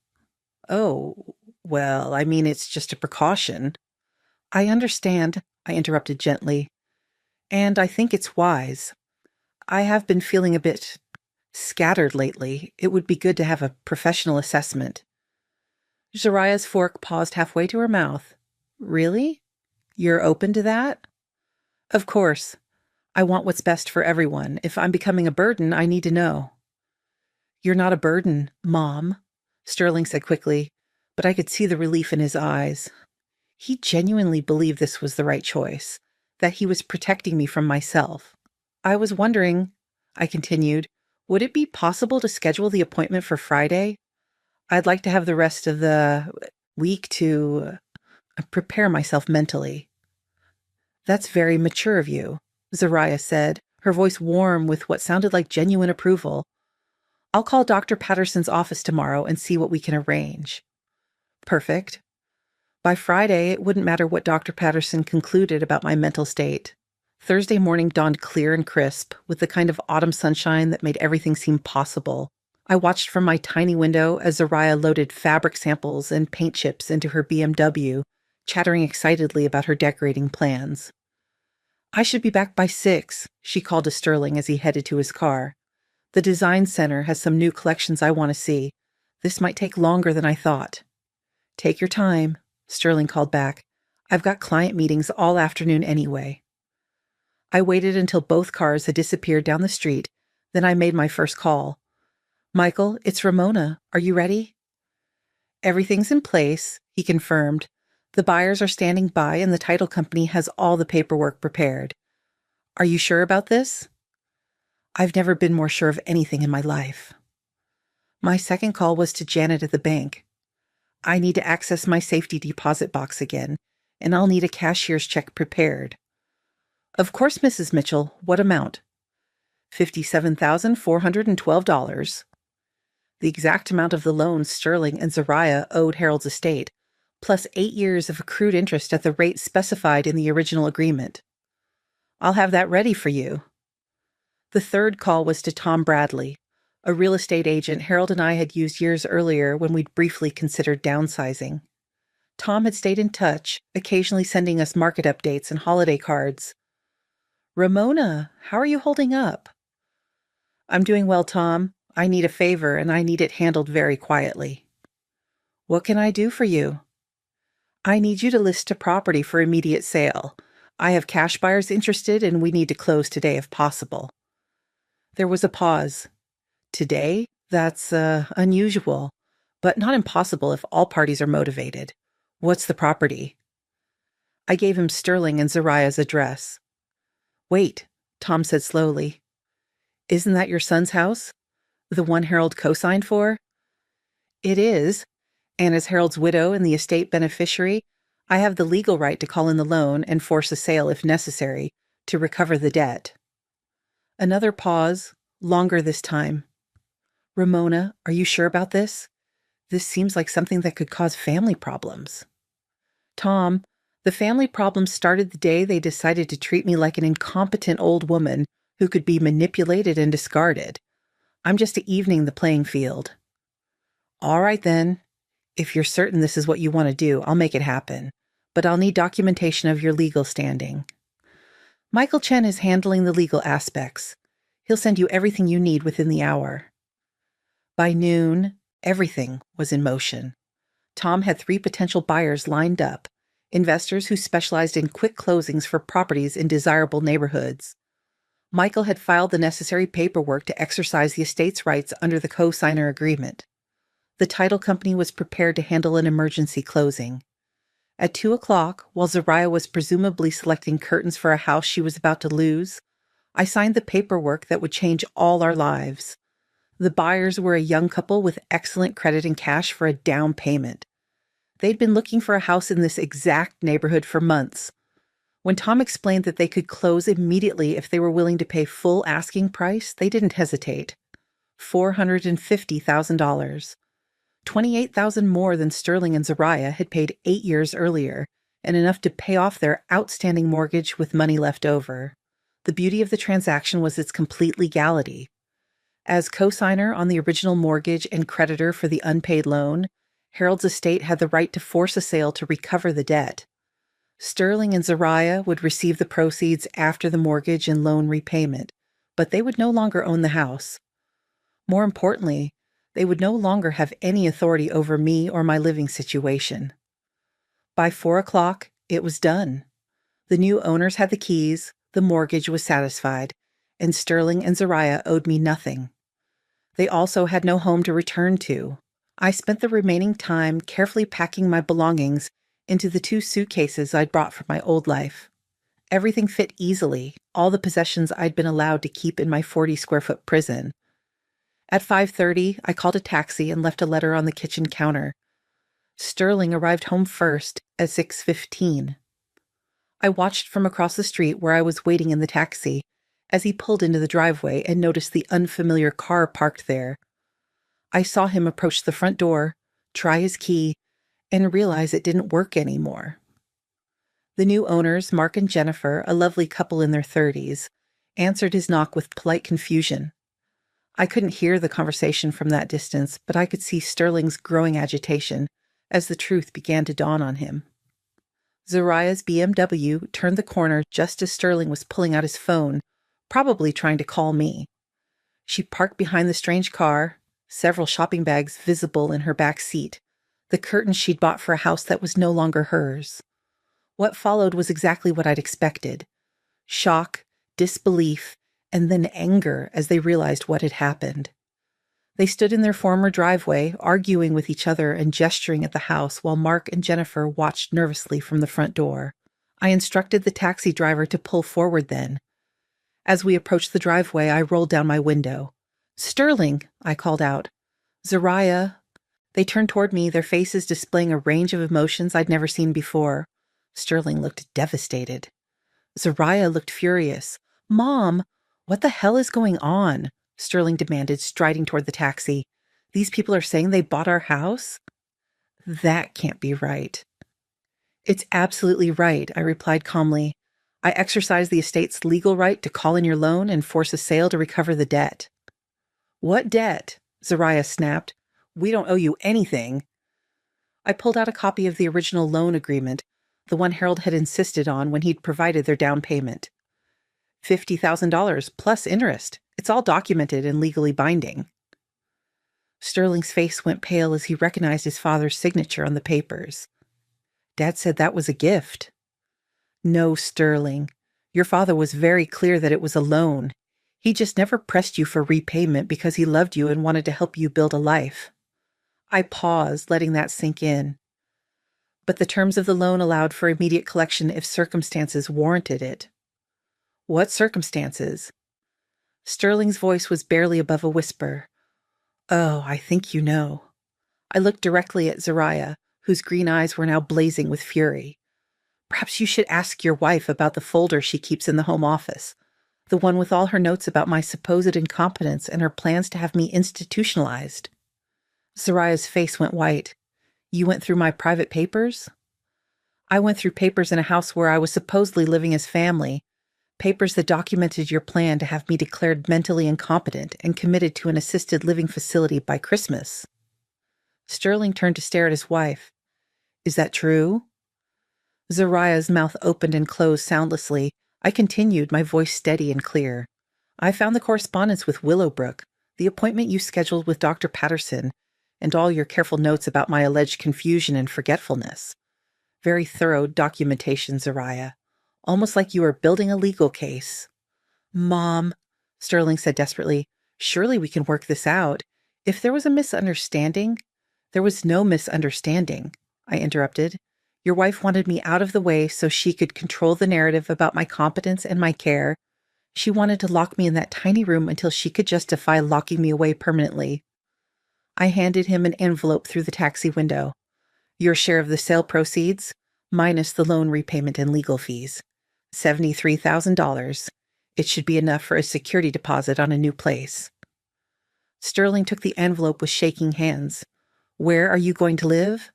"Oh, well, I mean, it's just a precaution." "I understand," I interrupted gently. "And I think it's wise. I have been feeling a bit scattered lately. It would be good to have a professional assessment." Zariah's fork paused halfway to her mouth. "Really? You're open to that?" "Of course. I want what's best for everyone. If I'm becoming a burden, I need to know." "You're not a burden, Mom," Sterling said quickly, but I could see the relief in his eyes. He genuinely believed this was the right choice, that he was protecting me from myself. "I was wondering," I continued, "would it be possible to schedule the appointment for Friday? I'd like to have the rest of the week to prepare myself mentally." "That's very mature of you," Zariah said, her voice warm with what sounded like genuine approval. "I'll call Dr. Patterson's office tomorrow and see what we can arrange." Perfect. By Friday, it wouldn't matter what Dr. Patterson concluded about my mental state. Thursday morning dawned clear and crisp, with the kind of autumn sunshine that made everything seem possible. I watched from my tiny window as Zariah loaded fabric samples and paint chips into her BMW, chattering excitedly about her decorating plans. "I should be back by 6, she called to Sterling as he headed to his car. "The design center has some new collections I want to see. This might take longer than I thought." "Take your time," Sterling called back. "I've got client meetings all afternoon anyway." I waited until both cars had disappeared down the street, then I made my first call. "Michael, it's Ramona. Are you ready?" "Everything's in place," he confirmed. "The buyers are standing by and the title company has all the paperwork prepared. Are you sure about this?" I've never been more sure of anything in my life. My second call was to Janet at the bank. "I need to access my safety deposit box again, and I'll need a cashier's check prepared." "Of course, Mrs. Mitchell. What amount?" $57,412. The exact amount of the loan Sterling and Zariah owed Harold's estate, plus 8 years of accrued interest at the rate specified in the original agreement. "I'll have that ready for you." The third call was to Tom Bradley, a real estate agent Harold and I had used years earlier when we'd briefly considered downsizing. Tom had stayed in touch, occasionally sending us market updates and holiday cards. "Ramona, how are you holding up?" "I'm doing well, Tom. I need a favor, and I need it handled very quietly." "What can I do for you?" "I need you to list a property for immediate sale. I have cash buyers interested, and we need to close today if possible." There was a pause. "Today? That's unusual, but not impossible if all parties are motivated. What's the property?" I gave him Sterling and Zariah's address. "Wait," Tom said slowly. "Isn't that your son's house? The one Harold co-signed for?" "It is, and as Harold's widow and the estate beneficiary, I have the legal right to call in the loan and force a sale if necessary to recover the debt." Another pause, longer this time. "Ramona, are you sure about this? This seems like something that could cause family problems." "Tom, the family problems started the day they decided to treat me like an incompetent old woman who could be manipulated and discarded. I'm just evening the playing field." "All right, then. If you're certain this is what you want to do, I'll make it happen. But I'll need documentation of your legal standing." "Michael Chen is handling the legal aspects. He'll send you everything you need within the hour." By noon, everything was in motion. Tom had 3 potential buyers lined up, investors who specialized in quick closings for properties in desirable neighborhoods. Michael had filed the necessary paperwork to exercise the estate's rights under the co-signer agreement. The title company was prepared to handle an emergency closing. At 2 o'clock, while Zariah was presumably selecting curtains for a house she was about to lose, I signed the paperwork that would change all our lives. The buyers were a young couple with excellent credit and cash for a down payment. They'd been looking for a house in this exact neighborhood for months. When Tom explained that they could close immediately if they were willing to pay full asking price, they didn't hesitate. $450,000. $28,000 more than Sterling and Zariah had paid 8 years earlier, and enough to pay off their outstanding mortgage with money left over. The beauty of the transaction was its complete legality. As co-signer on the original mortgage and creditor for the unpaid loan, Harold's estate had the right to force a sale to recover the debt. Sterling and Zariah would receive the proceeds after the mortgage and loan repayment, but they would no longer own the house. More importantly, they would no longer have any authority over me or my living situation. By 4 o'clock, it was done. The new owners had the keys, the mortgage was satisfied, and Sterling and Zariah owed me nothing. They also had no home to return to. I spent the remaining time carefully packing my belongings into the 2 suitcases I'd brought from my old life. Everything fit easily, all the possessions I'd been allowed to keep in my 40-square-foot prison. At 5:30, I called a taxi and left a letter on the kitchen counter. Sterling arrived home first at 6:15. I watched from across the street where I was waiting in the taxi as he pulled into the driveway and noticed the unfamiliar car parked there. I saw him approach the front door, try his key, and realize it didn't work anymore. The new owners, Mark and Jennifer, a lovely couple in their 30s, answered his knock with polite confusion. I couldn't hear the conversation from that distance, but I could see Sterling's growing agitation as the truth began to dawn on him. Zariah's BMW turned the corner just as Sterling was pulling out his phone, probably trying to call me. She parked behind the strange car, several shopping bags visible in her back seat, the curtains she'd bought for a house that was no longer hers. What followed was exactly what I'd expected. Shock, disbelief, and then anger as they realized what had happened. They stood in their former driveway, arguing with each other and gesturing at the house while Mark and Jennifer watched nervously from the front door. I instructed the taxi driver to pull forward then. As we approached the driveway, I rolled down my window. "Sterling!" I called out. "Zariah!" They turned toward me, their faces displaying a range of emotions I'd never seen before. Sterling looked devastated. Zariah looked furious. "Mom! What the hell is going on?" Sterling demanded, striding toward the taxi. "These people are saying they bought our house? That can't be right." "It's absolutely right," I replied calmly. "I exercise the estate's legal right to call in your loan and force a sale to recover the debt." "What debt?" Zariah snapped. "We don't owe you anything." I pulled out a copy of the original loan agreement, the one Harold had insisted on when he'd provided their down payment. $50,000 plus interest. It's all documented and legally binding. Sterling's face went pale as he recognized his father's signature on the papers. "Dad said that was a gift." "No, Sterling. Your father was very clear that it was a loan. He just never pressed you for repayment because he loved you and wanted to help you build a life." I paused, letting that sink in. "But the terms of the loan allowed for immediate collection if circumstances warranted it." "What circumstances?" Sterling's voice was barely above a whisper. "Oh, I think you know." I looked directly at Zariah, whose green eyes were now blazing with fury. "Perhaps you should ask your wife about the folder she keeps in the home office, the one with all her notes about my supposed incompetence and her plans to have me institutionalized." Zariah's face went white. "You went through my private papers?" "I went through papers in a house where I was supposedly living as family, papers that documented your plan to have me declared mentally incompetent and committed to an assisted living facility by Christmas." Sterling turned to stare at his wife. "Is that true?" Zariah's mouth opened and closed soundlessly. I continued, my voice steady and clear. "I found the correspondence with Willowbrook, the appointment you scheduled with Dr. Patterson, and all your careful notes about my alleged confusion and forgetfulness. Very thorough documentation, Zariah. Almost like you were building a legal case." "Mom," Sterling said desperately, "surely we can work this out. If there was a misunderstanding, There was no misunderstanding, I interrupted. Your wife wanted me out of the way so she could control the narrative about my competence and my care. She wanted to lock me in that tiny room until she could justify locking me away permanently. I handed him an envelope through the taxi window. Your share of the sale proceeds, minus the loan repayment and legal fees. $73,000. It should be enough for a security deposit on a new place. Sterling took the envelope with shaking hands. Where are you going to live?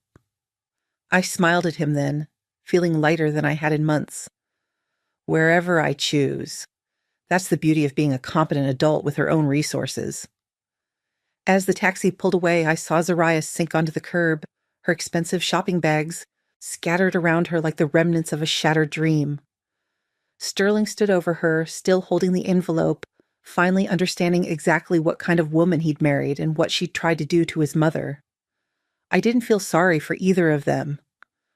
I smiled at him then, feeling lighter than I had in months. Wherever I choose. That's the beauty of being a competent adult with her own resources. As the taxi pulled away, I saw Zariah sink onto the curb, her expensive shopping bags scattered around her like the remnants of a shattered dream. Sterling stood over her, still holding the envelope, finally understanding exactly what kind of woman he'd married and what she'd tried to do to his mother. I didn't feel sorry for either of them.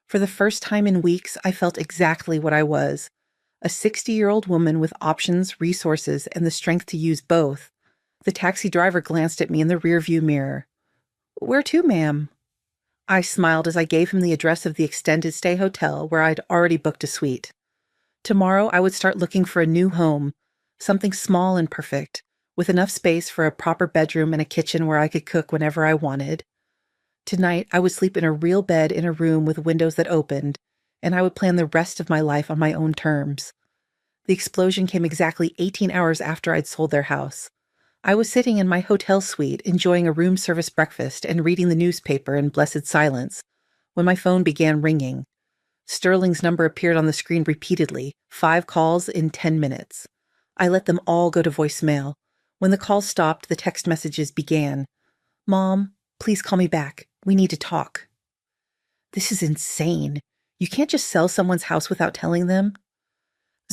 For the first time in weeks, I felt exactly what I was, a 60-year-old woman with options, resources, and the strength to use both. The taxi driver glanced at me in the rearview mirror. Where to, ma'am? I smiled as I gave him the address of the extended stay hotel where I'd already booked a suite. Tomorrow I would start looking for a new home, something small and perfect, with enough space for a proper bedroom and a kitchen where I could cook whenever I wanted. Tonight I would sleep in a real bed in a room with windows that opened, and I would plan the rest of my life on my own terms. The explosion came exactly 18 hours after I'd sold their house. I was sitting in my hotel suite, enjoying a room service breakfast and reading the newspaper in blessed silence, when my phone began ringing. Sterling's number appeared on the screen repeatedly, 5 calls in 10 minutes. I let them all go to voicemail. When the calls stopped, the text messages began. Mom, please call me back. We need to talk. This is insane. You can't just sell someone's house without telling them.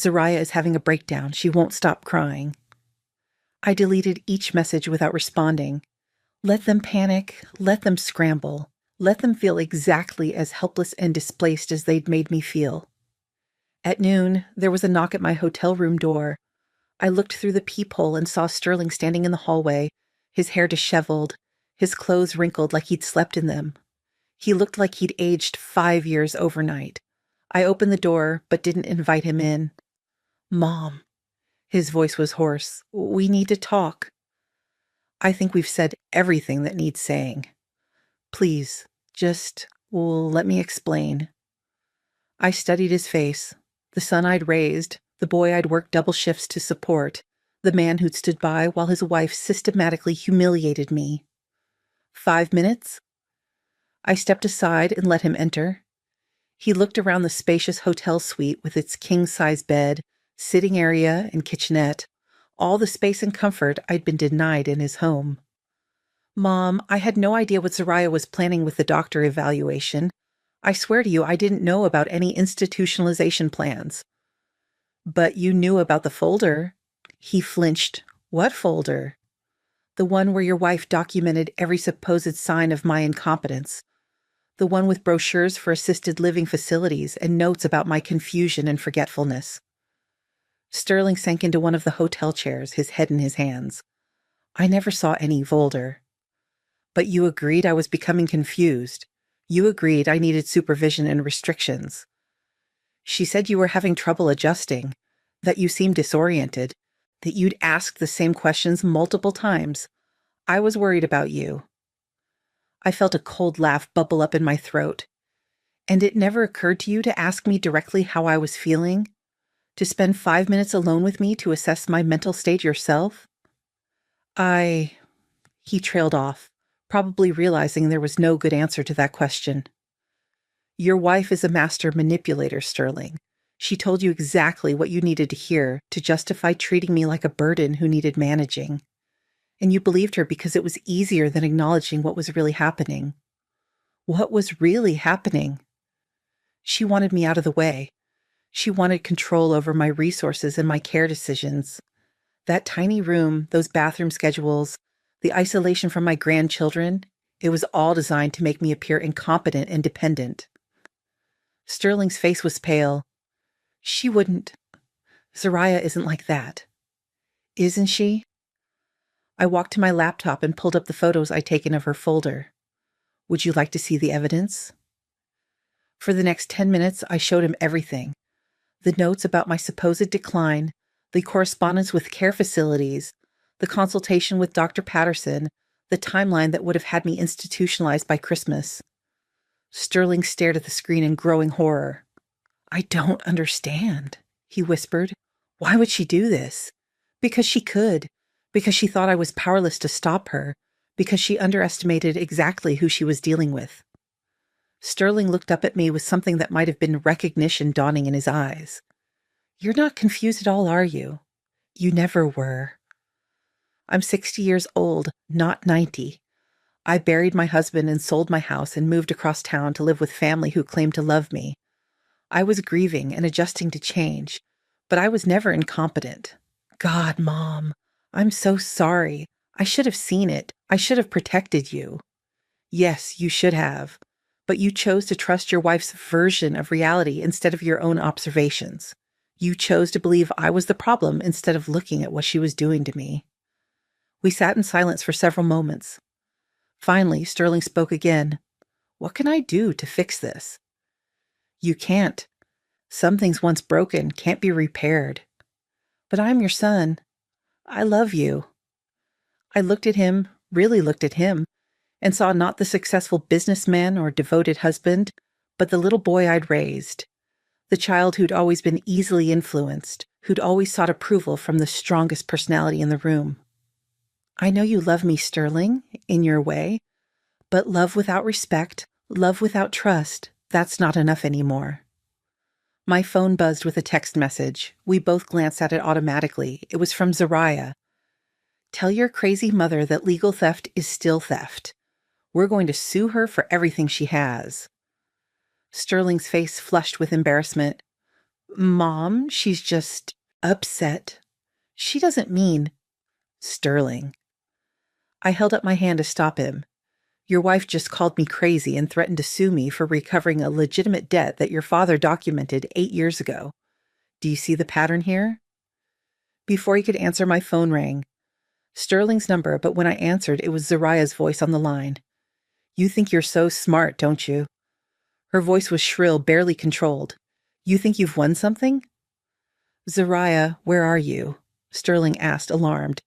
Zariah is having a breakdown. She won't stop crying. I deleted each message without responding. Let them panic. Let them scramble. Let them feel exactly as helpless and displaced as they'd made me feel. At noon, there was a knock at my hotel room door. I looked through the peephole and saw Sterling standing in the hallway, his hair disheveled, his clothes wrinkled like he'd slept in them. He looked like he'd aged 5 years overnight. I opened the door, but didn't invite him in. Mom. His voice was hoarse. We need to talk. I think we've said everything that needs saying. Please, just, let me explain. I studied his face, the son I'd raised, the boy I'd worked double shifts to support, the man who'd stood by while his wife systematically humiliated me. 5 minutes? I stepped aside and let him enter. He looked around the spacious hotel suite with its king-size bed, sitting area, and kitchenette, all the space and comfort I'd been denied in his home. Mom, I had no idea what Zariah was planning with the doctor evaluation. I swear to you, I didn't know about any institutionalization plans. But you knew about the folder. He flinched. What folder? The one where your wife documented every supposed sign of my incompetence. The one with brochures for assisted living facilities and notes about my confusion and forgetfulness. Sterling sank into one of the hotel chairs, his head in his hands. I never saw any folder. But you agreed I was becoming confused. You agreed I needed supervision and restrictions. She said you were having trouble adjusting, that you seemed disoriented, that you'd asked the same questions multiple times. I was worried about you. I felt a cold laugh bubble up in my throat. And it never occurred to you to ask me directly how I was feeling? To spend 5 minutes alone with me to assess my mental state yourself? He trailed off, probably realizing there was no good answer to that question. Your wife is a master manipulator, Sterling. She told you exactly what you needed to hear to justify treating me like a burden who needed managing. And you believed her because it was easier than acknowledging what was really happening. What was really happening? She wanted me out of the way. She wanted control over my resources and my care decisions. That tiny room, those bathroom schedules, the isolation from my grandchildren, it was all designed to make me appear incompetent and dependent. Sterling's face was pale. She wouldn't. Zariah isn't like that. Isn't she? I walked to my laptop and pulled up the photos I'd taken of her folder. Would you like to see the evidence? For the next 10 minutes, I showed him everything. The notes about my supposed decline, the correspondence with care facilities, the consultation with Dr. Patterson, the timeline that would have had me institutionalized by Christmas. Sterling stared at the screen in growing horror. I don't understand, he whispered. Why would she do this? Because she could. Because she thought I was powerless to stop her. Because she underestimated exactly who she was dealing with. Sterling looked up at me with something that might have been recognition dawning in his eyes. You're not confused at all, are you? You never were. I'm 60 years old, not 90. I buried my husband and sold my house and moved across town to live with family who claimed to love me. I was grieving and adjusting to change, but I was never incompetent. God, Mom, I'm so sorry. I should have seen it. I should have protected you. Yes, you should have. But you chose to trust your wife's version of reality instead of your own observations. You chose to believe I was the problem instead of looking at what she was doing to me. We sat in silence for several moments. Finally, Sterling spoke again. What can I do to fix this? You can't. Some things once broken can't be repaired. But I'm your son. I love you. I looked at him, really looked at him, and saw not the successful businessman or devoted husband, but the little boy I'd raised. The child who'd always been easily influenced, who'd always sought approval from the strongest personality in the room. I know you love me, Sterling, in your way, but love without respect, love without trust, that's not enough anymore. My phone buzzed with a text message. We both glanced at it automatically. It was from Zariah. Tell your crazy mother that legal theft is still theft. We're going to sue her for everything she has. Sterling's face flushed with embarrassment. Mom, she's just upset. She doesn't mean... Sterling. I held up my hand to stop him. Your wife just called me crazy and threatened to sue me for recovering a legitimate debt that your father documented 8 years ago. Do you see the pattern here? Before he could answer, my phone rang. Sterling's number, but when I answered, it was Zariah's voice on the line. You think you're so smart, don't you? Her voice was shrill, barely controlled. You think you've won something? Zariah, where are you? Sterling asked, alarmed.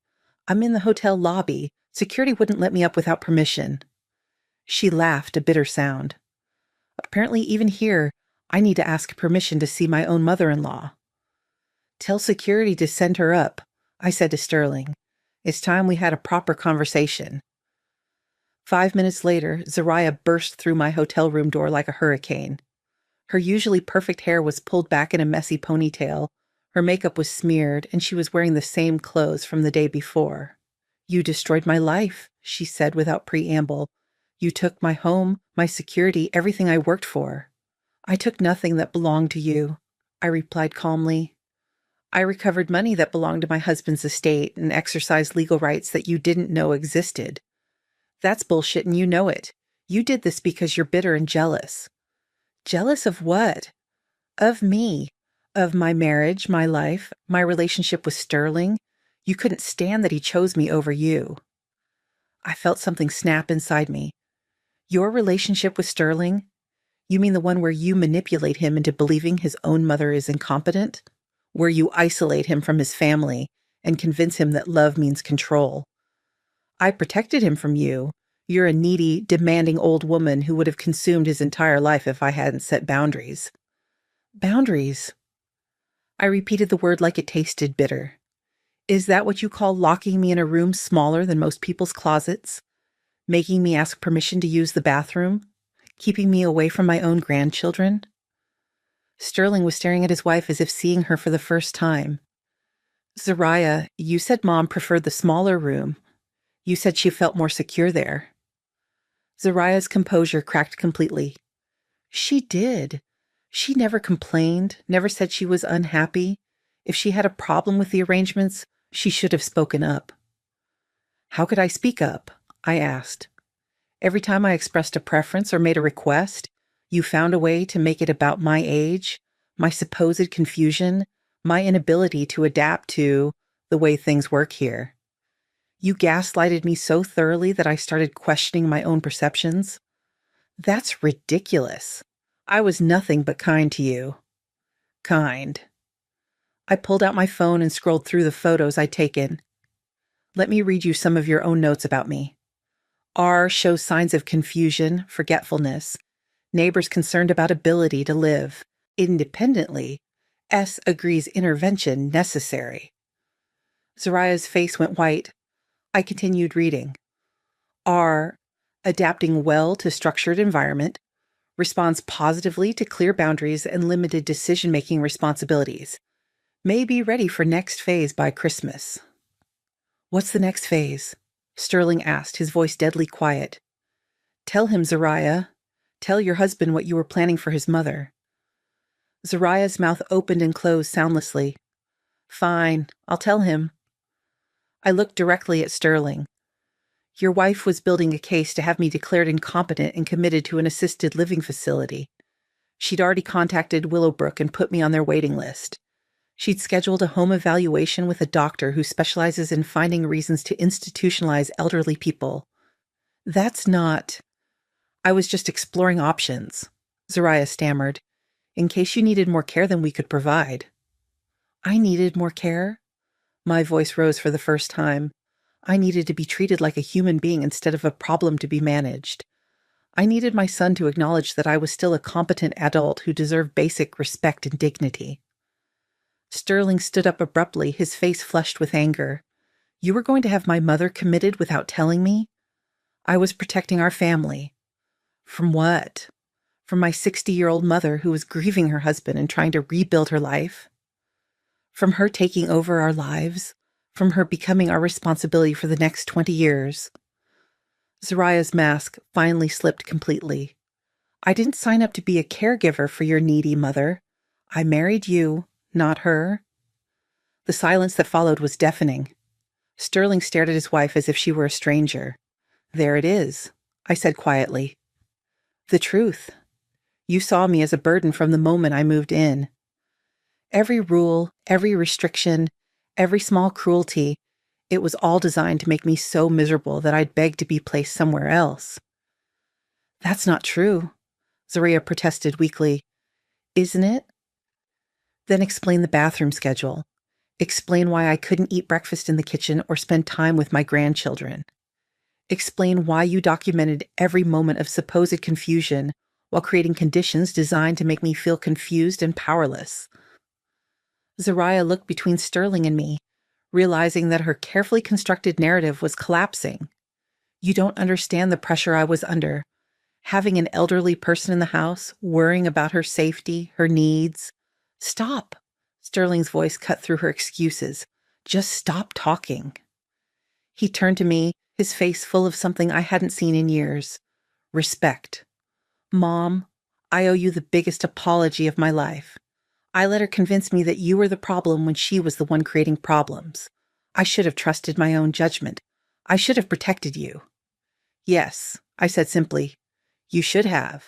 I'm in the hotel lobby. Security wouldn't let me up without permission. She laughed, a bitter sound. Apparently, even here, I need to ask permission to see my own mother-in-law. Tell security to send her up, I said to Sterling. It's time we had a proper conversation. 5 minutes later, Zariah burst through my hotel room door like a hurricane. Her usually perfect hair was pulled back in a messy ponytail, her makeup was smeared, and she was wearing the same clothes from the day before. You destroyed my life, she said without preamble. You took my home, my security, everything I worked for. I took nothing that belonged to you, I replied calmly. I recovered money that belonged to my husband's estate and exercised legal rights that you didn't know existed. That's bullshit and you know it. You did this because you're bitter and jealous. Jealous of what? Of me. Of my marriage, my life, my relationship with Sterling. You couldn't stand that he chose me over you. I felt something snap inside me. Your relationship with Sterling? You mean the one where you manipulate him into believing his own mother is incompetent? Where you isolate him from his family and convince him that love means control? I protected him from you. You're a needy, demanding old woman who would have consumed his entire life if I hadn't set boundaries. Boundaries? I repeated the word like it tasted bitter. Is that what you call locking me in a room smaller than most people's closets? Making me ask permission to use the bathroom? Keeping me away from my own grandchildren? Sterling was staring at his wife as if seeing her for the first time. Zariah, you said Mom preferred the smaller room. You said she felt more secure there. Zariah's composure cracked completely. She did. She never complained, never said she was unhappy. If she had a problem with the arrangements, she should have spoken up. How could I speak up? I asked. Every time I expressed a preference or made a request, you found a way to make it about my age, my supposed confusion, my inability to adapt to the way things work here. You gaslighted me so thoroughly that I started questioning my own perceptions. That's ridiculous. I was nothing but kind to you. Kind. I pulled out my phone and scrolled through the photos I'd taken. Let me read you some of your own notes about me. R shows signs of confusion, forgetfulness. Neighbors concerned about ability to live independently. S agrees intervention necessary. Zariah's face went white. I continued reading. R, adapting well to structured environment, responds positively to clear boundaries and limited decision-making responsibilities. May be ready for next phase by Christmas. What's the next phase? Sterling asked, his voice deadly quiet. Tell him, Zariah. Tell your husband what you were planning for his mother. Zariah's mouth opened and closed soundlessly. Fine, I'll tell him. I looked directly at Sterling. Your wife was building a case to have me declared incompetent and committed to an assisted living facility. She'd already contacted Willowbrook and put me on their waiting list. She'd scheduled a home evaluation with a doctor who specializes in finding reasons to institutionalize elderly people. That's not... I was just exploring options, Zariah stammered, in case you needed more care than we could provide. I needed more care? My voice rose for the first time. I needed to be treated like a human being instead of a problem to be managed. I needed my son to acknowledge that I was still a competent adult who deserved basic respect and dignity. Sterling stood up abruptly, his face flushed with anger. You were going to have my mother committed without telling me? I was protecting our family. From what? From my 60-year-old mother who was grieving her husband and trying to rebuild her life? From her taking over our lives? From her becoming our responsibility for the next 20 years? Zariah's mask finally slipped completely. I didn't sign up to be a caregiver for your needy mother. I married you, not her. The silence that followed was deafening. Sterling stared at his wife as if she were a stranger. There it is, I said quietly. The truth. You saw me as a burden from the moment I moved in. Every rule, every restriction, every small cruelty, it was all designed to make me so miserable that I'd beg to be placed somewhere else. That's not true, Zariah protested weakly. Isn't it? Then explain the bathroom schedule. Explain why I couldn't eat breakfast in the kitchen or spend time with my grandchildren. Explain why you documented every moment of supposed confusion while creating conditions designed to make me feel confused and powerless. Zariah looked between Sterling and me, realizing that her carefully constructed narrative was collapsing. You don't understand the pressure I was under. Having an elderly person in the house, worrying about her safety, her needs. Stop! Sterling's voice cut through her excuses. Just stop talking. He turned to me, his face full of something I hadn't seen in years. Respect. Mom, I owe you the biggest apology of my life. I let her convince me that you were the problem when she was the one creating problems. I should have trusted my own judgment. I should have protected you. Yes, I said simply. You should have.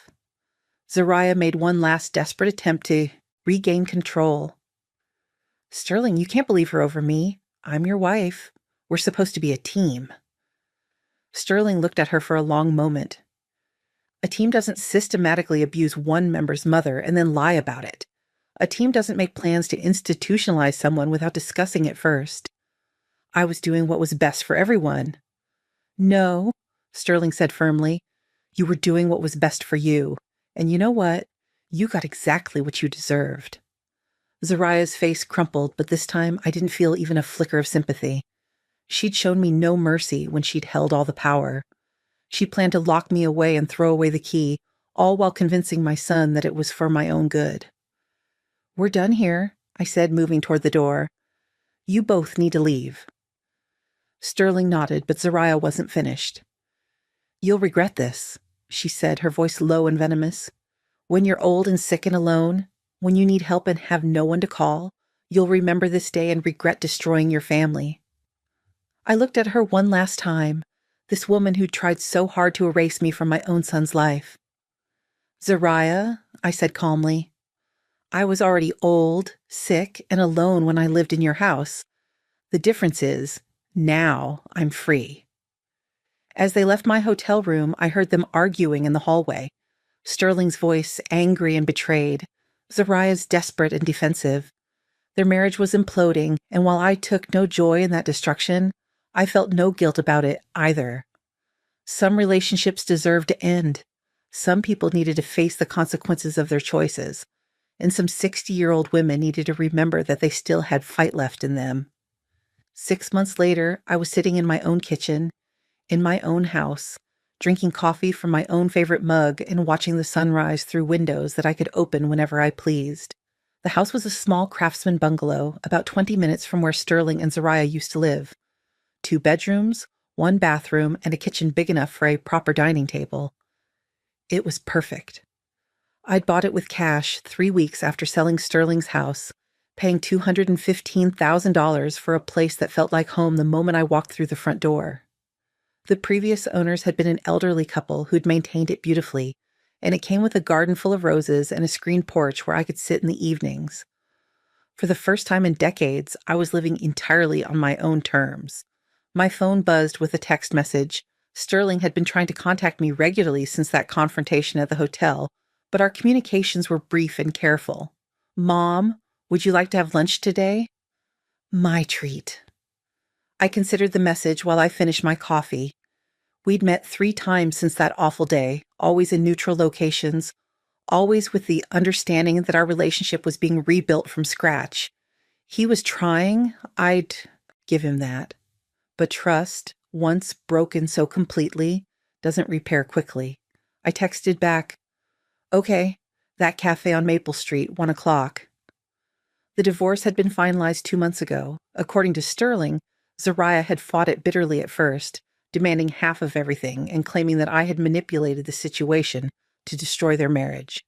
Zariah made one last desperate attempt to regain control. Sterling, you can't believe her over me. I'm your wife. We're supposed to be a team. Sterling looked at her for a long moment. A team doesn't systematically abuse one member's mother and then lie about it. A team doesn't make plans to institutionalize someone without discussing it first. I was doing what was best for everyone. No, Sterling said firmly. You were doing what was best for you. And you know what? You got exactly what you deserved. Zariah's face crumpled, but this time I didn't feel even a flicker of sympathy. She'd shown me no mercy when she'd held all the power. She planned to lock me away and throw away the key, all while convincing my son that it was for my own good. We're done here, I said, moving toward the door. You both need to leave. Sterling nodded, but Zariah wasn't finished. You'll regret this, she said, her voice low and venomous. When you're old and sick and alone, when you need help and have no one to call, you'll remember this day and regret destroying your family. I looked at her one last time, this woman who'd tried so hard to erase me from my own son's life. Zariah, I said calmly, I was already old, sick, and alone when I lived in your house. The difference is, now I'm free. As they left my hotel room, I heard them arguing in the hallway. Sterling's voice angry and betrayed, Zariah's desperate and defensive. Their marriage was imploding, and while I took no joy in that destruction, I felt no guilt about it either. Some relationships deserve to end. Some people needed to face the consequences of their choices, and some 60-year-old women needed to remember that they still had fight left in them. 6 months later, I was sitting in my own kitchen, in my own house, drinking coffee from my own favorite mug and watching the sunrise through windows that I could open whenever I pleased. The house was a small craftsman bungalow about 20 minutes from where Sterling and Zariah used to live. 2 bedrooms, 1 bathroom, and a kitchen big enough for a proper dining table. It was perfect. I'd bought it with cash 3 weeks after selling Sterling's house, paying $215,000 for a place that felt like home the moment I walked through the front door. The previous owners had been an elderly couple who'd maintained it beautifully, and it came with a garden full of roses and a screened porch where I could sit in the evenings. For the first time in decades, I was living entirely on my own terms. My phone buzzed with a text message. Sterling had been trying to contact me regularly since that confrontation at the hotel, but our communications were brief and careful. "Mom, would you like to have lunch today?" My treat. I considered the message while I finished my coffee. We'd met 3 times since that awful day, always in neutral locations, always with the understanding that our relationship was being rebuilt from scratch. He was trying, I'd give him that. But trust, once broken so completely, doesn't repair quickly. I texted back, "Okay, that cafe on Maple Street, 1 o'clock. The divorce had been finalized 2 months ago. According to Sterling, Zariah had fought it bitterly at first, demanding half of everything and claiming that I had manipulated the situation to destroy their marriage.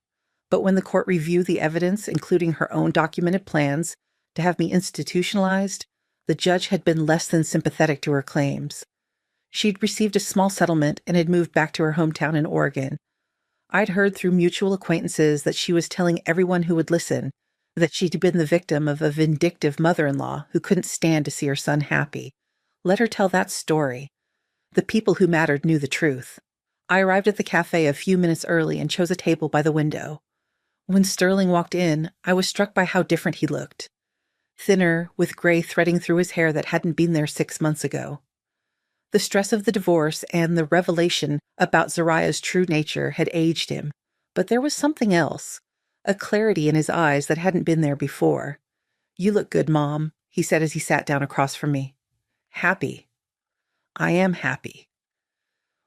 But when the court reviewed the evidence, including her own documented plans to have me institutionalized, the judge had been less than sympathetic to her claims. She'd received a small settlement and had moved back to her hometown in Oregon. I'd heard through mutual acquaintances that she was telling everyone who would listen that she'd been the victim of a vindictive mother-in-law who couldn't stand to see her son happy. Let her tell that story. The people who mattered knew the truth. I arrived at the cafe a few minutes early and chose a table by the window. When Sterling walked in, I was struck by how different he looked. Thinner, with gray threading through his hair that hadn't been there 6 months ago. The stress of the divorce and the revelation about Zariah's true nature had aged him, but there was something else, a clarity in his eyes that hadn't been there before. "You look good, Mom," he said as he sat down across from me. "Happy." I am happy.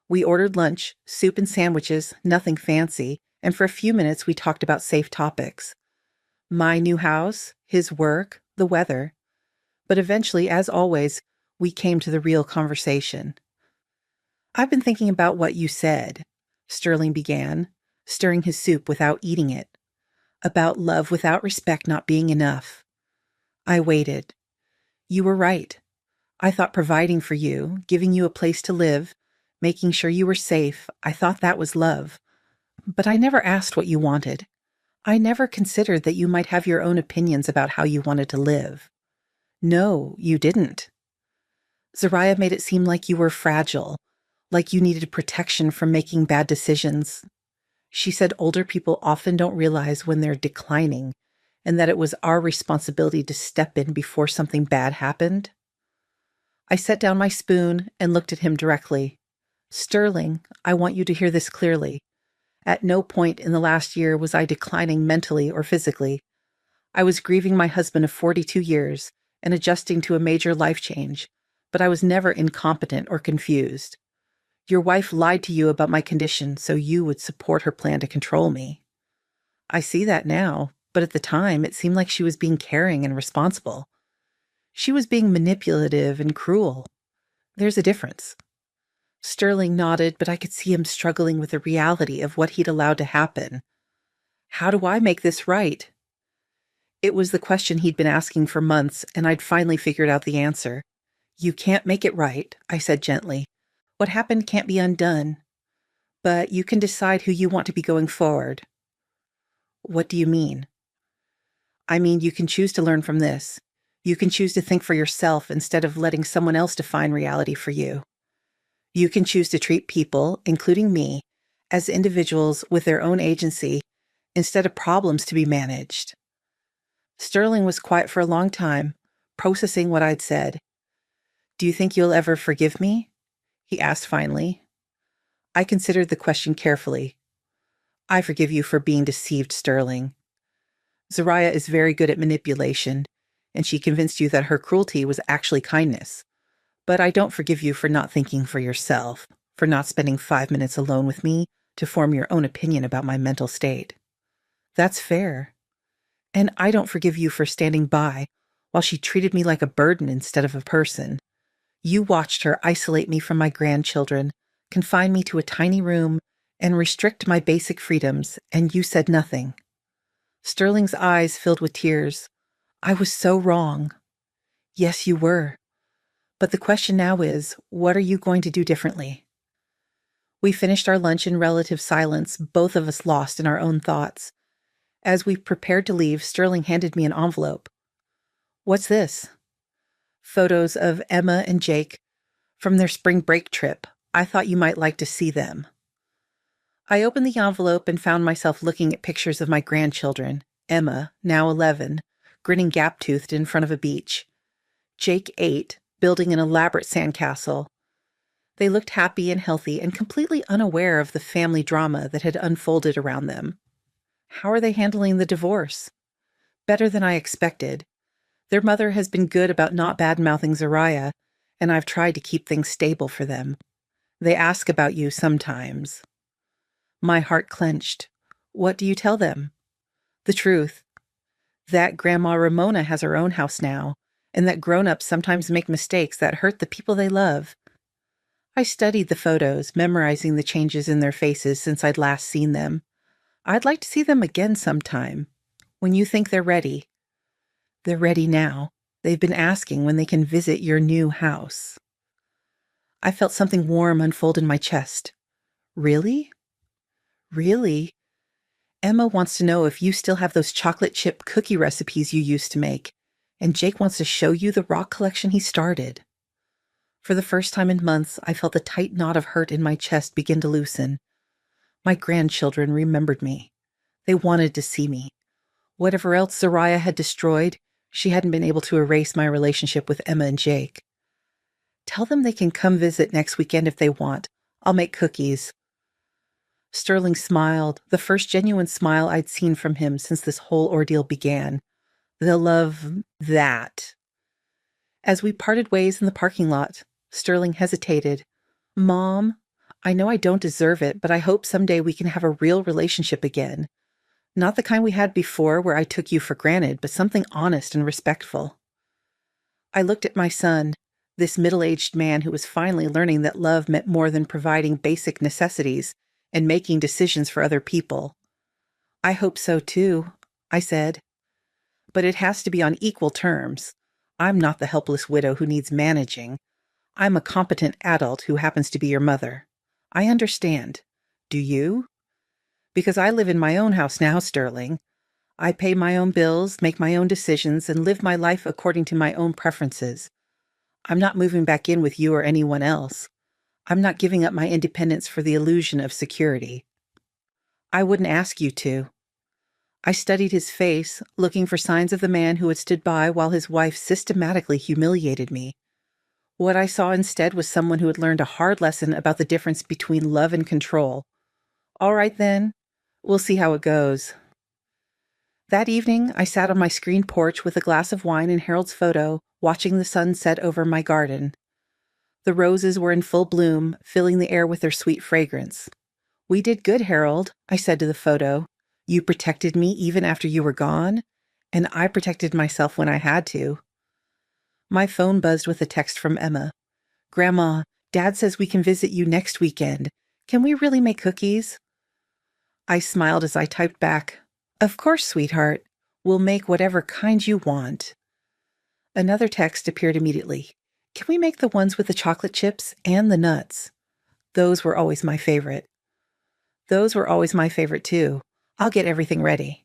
We ordered lunch, soup and sandwiches, nothing fancy, and for a few minutes we talked about safe topics. My new house, his work, the weather. But eventually, as always, we came to the real conversation. "I've been thinking about what you said," Sterling began, stirring his soup without eating it. "About love without respect not being enough." I waited. "You were right. I thought providing for you, giving you a place to live, making sure you were safe, I thought that was love. But I never asked what you wanted. I never considered that you might have your own opinions about how you wanted to live." "No, you didn't." "Zariah made it seem like you were fragile, like you needed protection from making bad decisions. She said older people often don't realize when they're declining, and that it was our responsibility to step in before something bad happened." I set down my spoon and looked at him directly. "Sterling, I want you to hear this clearly. At no point in the last year was I declining mentally or physically. I was grieving my husband of 42 years and adjusting to a major life change, but I was never incompetent or confused. Your wife lied to you about my condition so you would support her plan to control me. I see that now, but at the time it seemed like she was being caring and responsible. She was being manipulative and cruel. There's a difference." Sterling nodded, but I could see him struggling with the reality of what he'd allowed to happen. "How do I make this right?" It was the question he'd been asking for months, and I'd finally figured out the answer. "You can't make it right," I said gently. "What happened can't be undone. But you can decide who you want to be going forward." "What do you mean?" "I mean, you can choose to learn from this. You can choose to think for yourself instead of letting someone else define reality for you. You can choose to treat people, including me, as individuals with their own agency instead of problems to be managed. Sterling was quiet for a long time, processing what I'd said. "Do you think you'll ever forgive me?" he asked finally. I considered the question carefully. "I forgive you for being deceived, Sterling. Zariah is very good at manipulation, and she convinced you that her cruelty was actually kindness. But I don't forgive you for not thinking for yourself, for not spending 5 minutes alone with me to form your own opinion about my mental state. That's fair. And I don't forgive you for standing by while she treated me like a burden instead of a person. You watched her isolate me from my grandchildren, confine me to a tiny room, and restrict my basic freedoms, and you said nothing." Sterling's eyes filled with tears. "I was so wrong." "Yes, you were. But the question now is, what are you going to do differently?" We finished our lunch in relative silence, both of us lost in our own thoughts. As we prepared to leave, Sterling handed me an envelope. "What's this?" "Photos of Emma and Jake from their spring break trip. I thought you might like to see them." I opened the envelope and found myself looking at pictures of my grandchildren, Emma, now 11, grinning gap-toothed in front of a beach, Jake, 8, building an elaborate sandcastle. They looked happy and healthy and completely unaware of the family drama that had unfolded around them. How are they handling the divorce? Better than I expected. Their mother has been good about not bad-mouthing Zariah, and I've tried to keep things stable for them. They ask about you sometimes. My heart clenched. What do you tell them? The truth. That Grandma Ramona has her own house now, and that grown-ups sometimes make mistakes that hurt the people they love. I studied the photos, memorizing the changes in their faces since I'd last seen them. I'd like to see them again sometime. When you think they're ready. They're ready now. They've been asking when they can visit your new house. I felt something warm unfold in my chest. Really? Really? Emma wants to know if you still have those chocolate chip cookie recipes you used to make, and Jake wants to show you the rock collection he started. For the first time in months, I felt the tight knot of hurt in my chest begin to loosen. My grandchildren remembered me. They wanted to see me. Whatever else Zariah had destroyed, she hadn't been able to erase my relationship with Emma and Jake. Tell them they can come visit next weekend if they want. I'll make cookies. Sterling smiled, the first genuine smile I'd seen from him since this whole ordeal began. They'll love that. As we parted ways in the parking lot, Sterling hesitated. "Mom, I know I don't deserve it, but I hope someday we can have a real relationship again. Not the kind we had before where I took you for granted, but something honest and respectful." I looked at my son, this middle-aged man who was finally learning that love meant more than providing basic necessities and making decisions for other people. "I hope so too," I said. "But it has to be on equal terms. I'm not the helpless widow who needs managing. I'm a competent adult who happens to be your mother. I understand. Do you? Because I live in my own house now, Sterling. I pay my own bills, make my own decisions, and live my life according to my own preferences. I'm not moving back in with you or anyone else. I'm not giving up my independence for the illusion of security. I wouldn't ask you to." I studied his face, looking for signs of the man who had stood by while his wife systematically humiliated me. What I saw instead was someone who had learned a hard lesson about the difference between love and control. All right then, we'll see how it goes. That evening, I sat on my screened porch with a glass of wine and Harold's photo, watching the sun set over my garden. The roses were in full bloom, filling the air with their sweet fragrance. "We did good, Harold," I said to the photo. "You protected me even after you were gone, and I protected myself when I had to." My phone buzzed with a text from Emma. "Grandma, Dad says we can visit you next weekend. Can we really make cookies?" I smiled as I typed back, "Of course, sweetheart. We'll make whatever kind you want." Another text appeared immediately. "Can we make the ones with the chocolate chips and the nuts?" Those were always my favorite. Those were always my favorite, too. I'll get everything ready.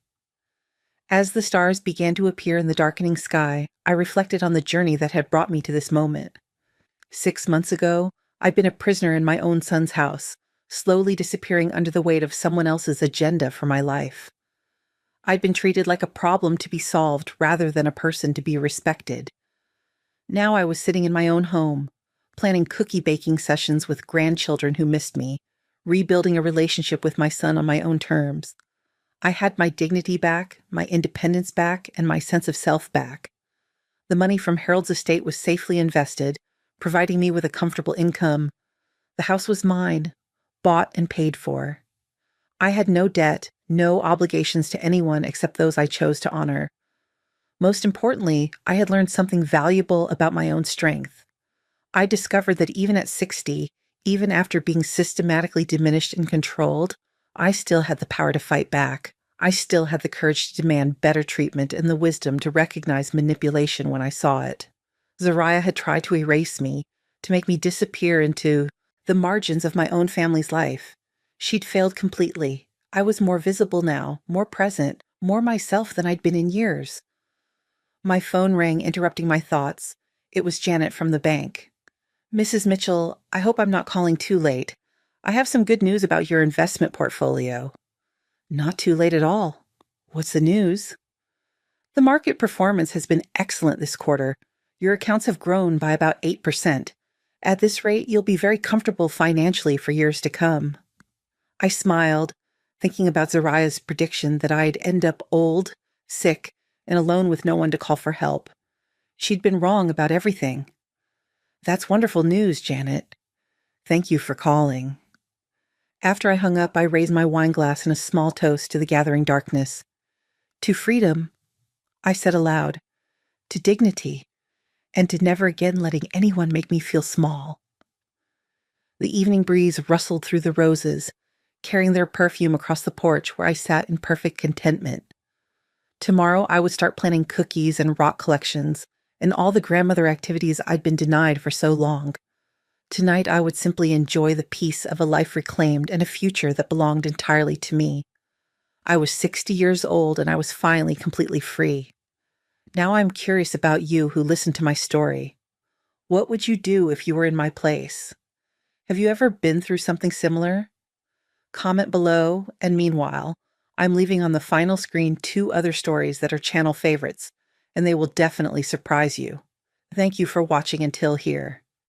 As the stars began to appear in the darkening sky, I reflected on the journey that had brought me to this moment. 6 months ago, I'd been a prisoner in my own son's house, slowly disappearing under the weight of someone else's agenda for my life. I'd been treated like a problem to be solved rather than a person to be respected. Now I was sitting in my own home, planning cookie baking sessions with grandchildren who missed me, rebuilding a relationship with my son on my own terms. I had my dignity back, my independence back, and my sense of self back. The money from Harold's estate was safely invested, providing me with a comfortable income. The house was mine, bought and paid for. I had no debt, no obligations to anyone except those I chose to honor. Most importantly, I had learned something valuable about my own strength. I discovered that even at 60, even after being systematically diminished and controlled, I still had the power to fight back. I still had the courage to demand better treatment and the wisdom to recognize manipulation when I saw it. Zariah had tried to erase me, to make me disappear into the margins of my own family's life. She'd failed completely. I was more visible now, more present, more myself than I'd been in years. My phone rang, interrupting my thoughts. It was Janet from the bank. "Mrs. Mitchell, I hope I'm not calling too late. I have some good news about your investment portfolio." "Not too late at all. What's the news?" "The market performance has been excellent this quarter. Your accounts have grown by about 8%. At this rate, you'll be very comfortable financially for years to come." I smiled, thinking about Zariah's prediction that I'd end up old, sick, and alone with no one to call for help. She'd been wrong about everything. "That's wonderful news, Janet. Thank you for calling." After I hung up, I raised my wine glass in a small toast to the gathering darkness. "To freedom," I said aloud, "to dignity, and to never again letting anyone make me feel small." The evening breeze rustled through the roses, carrying their perfume across the porch where I sat in perfect contentment. Tomorrow I would start planning cookies and rock collections and all the grandmother activities I'd been denied for so long. Tonight I would simply enjoy the peace of a life reclaimed and a future that belonged entirely to me. I was 60 years old and I was finally completely free. Now I'm curious about you who listened to my story. What would you do if you were in my place? Have you ever been through something similar? Comment below, and meanwhile, I'm leaving on the final screen 2 other stories that are channel favorites, and they will definitely surprise you. Thank you for watching until here.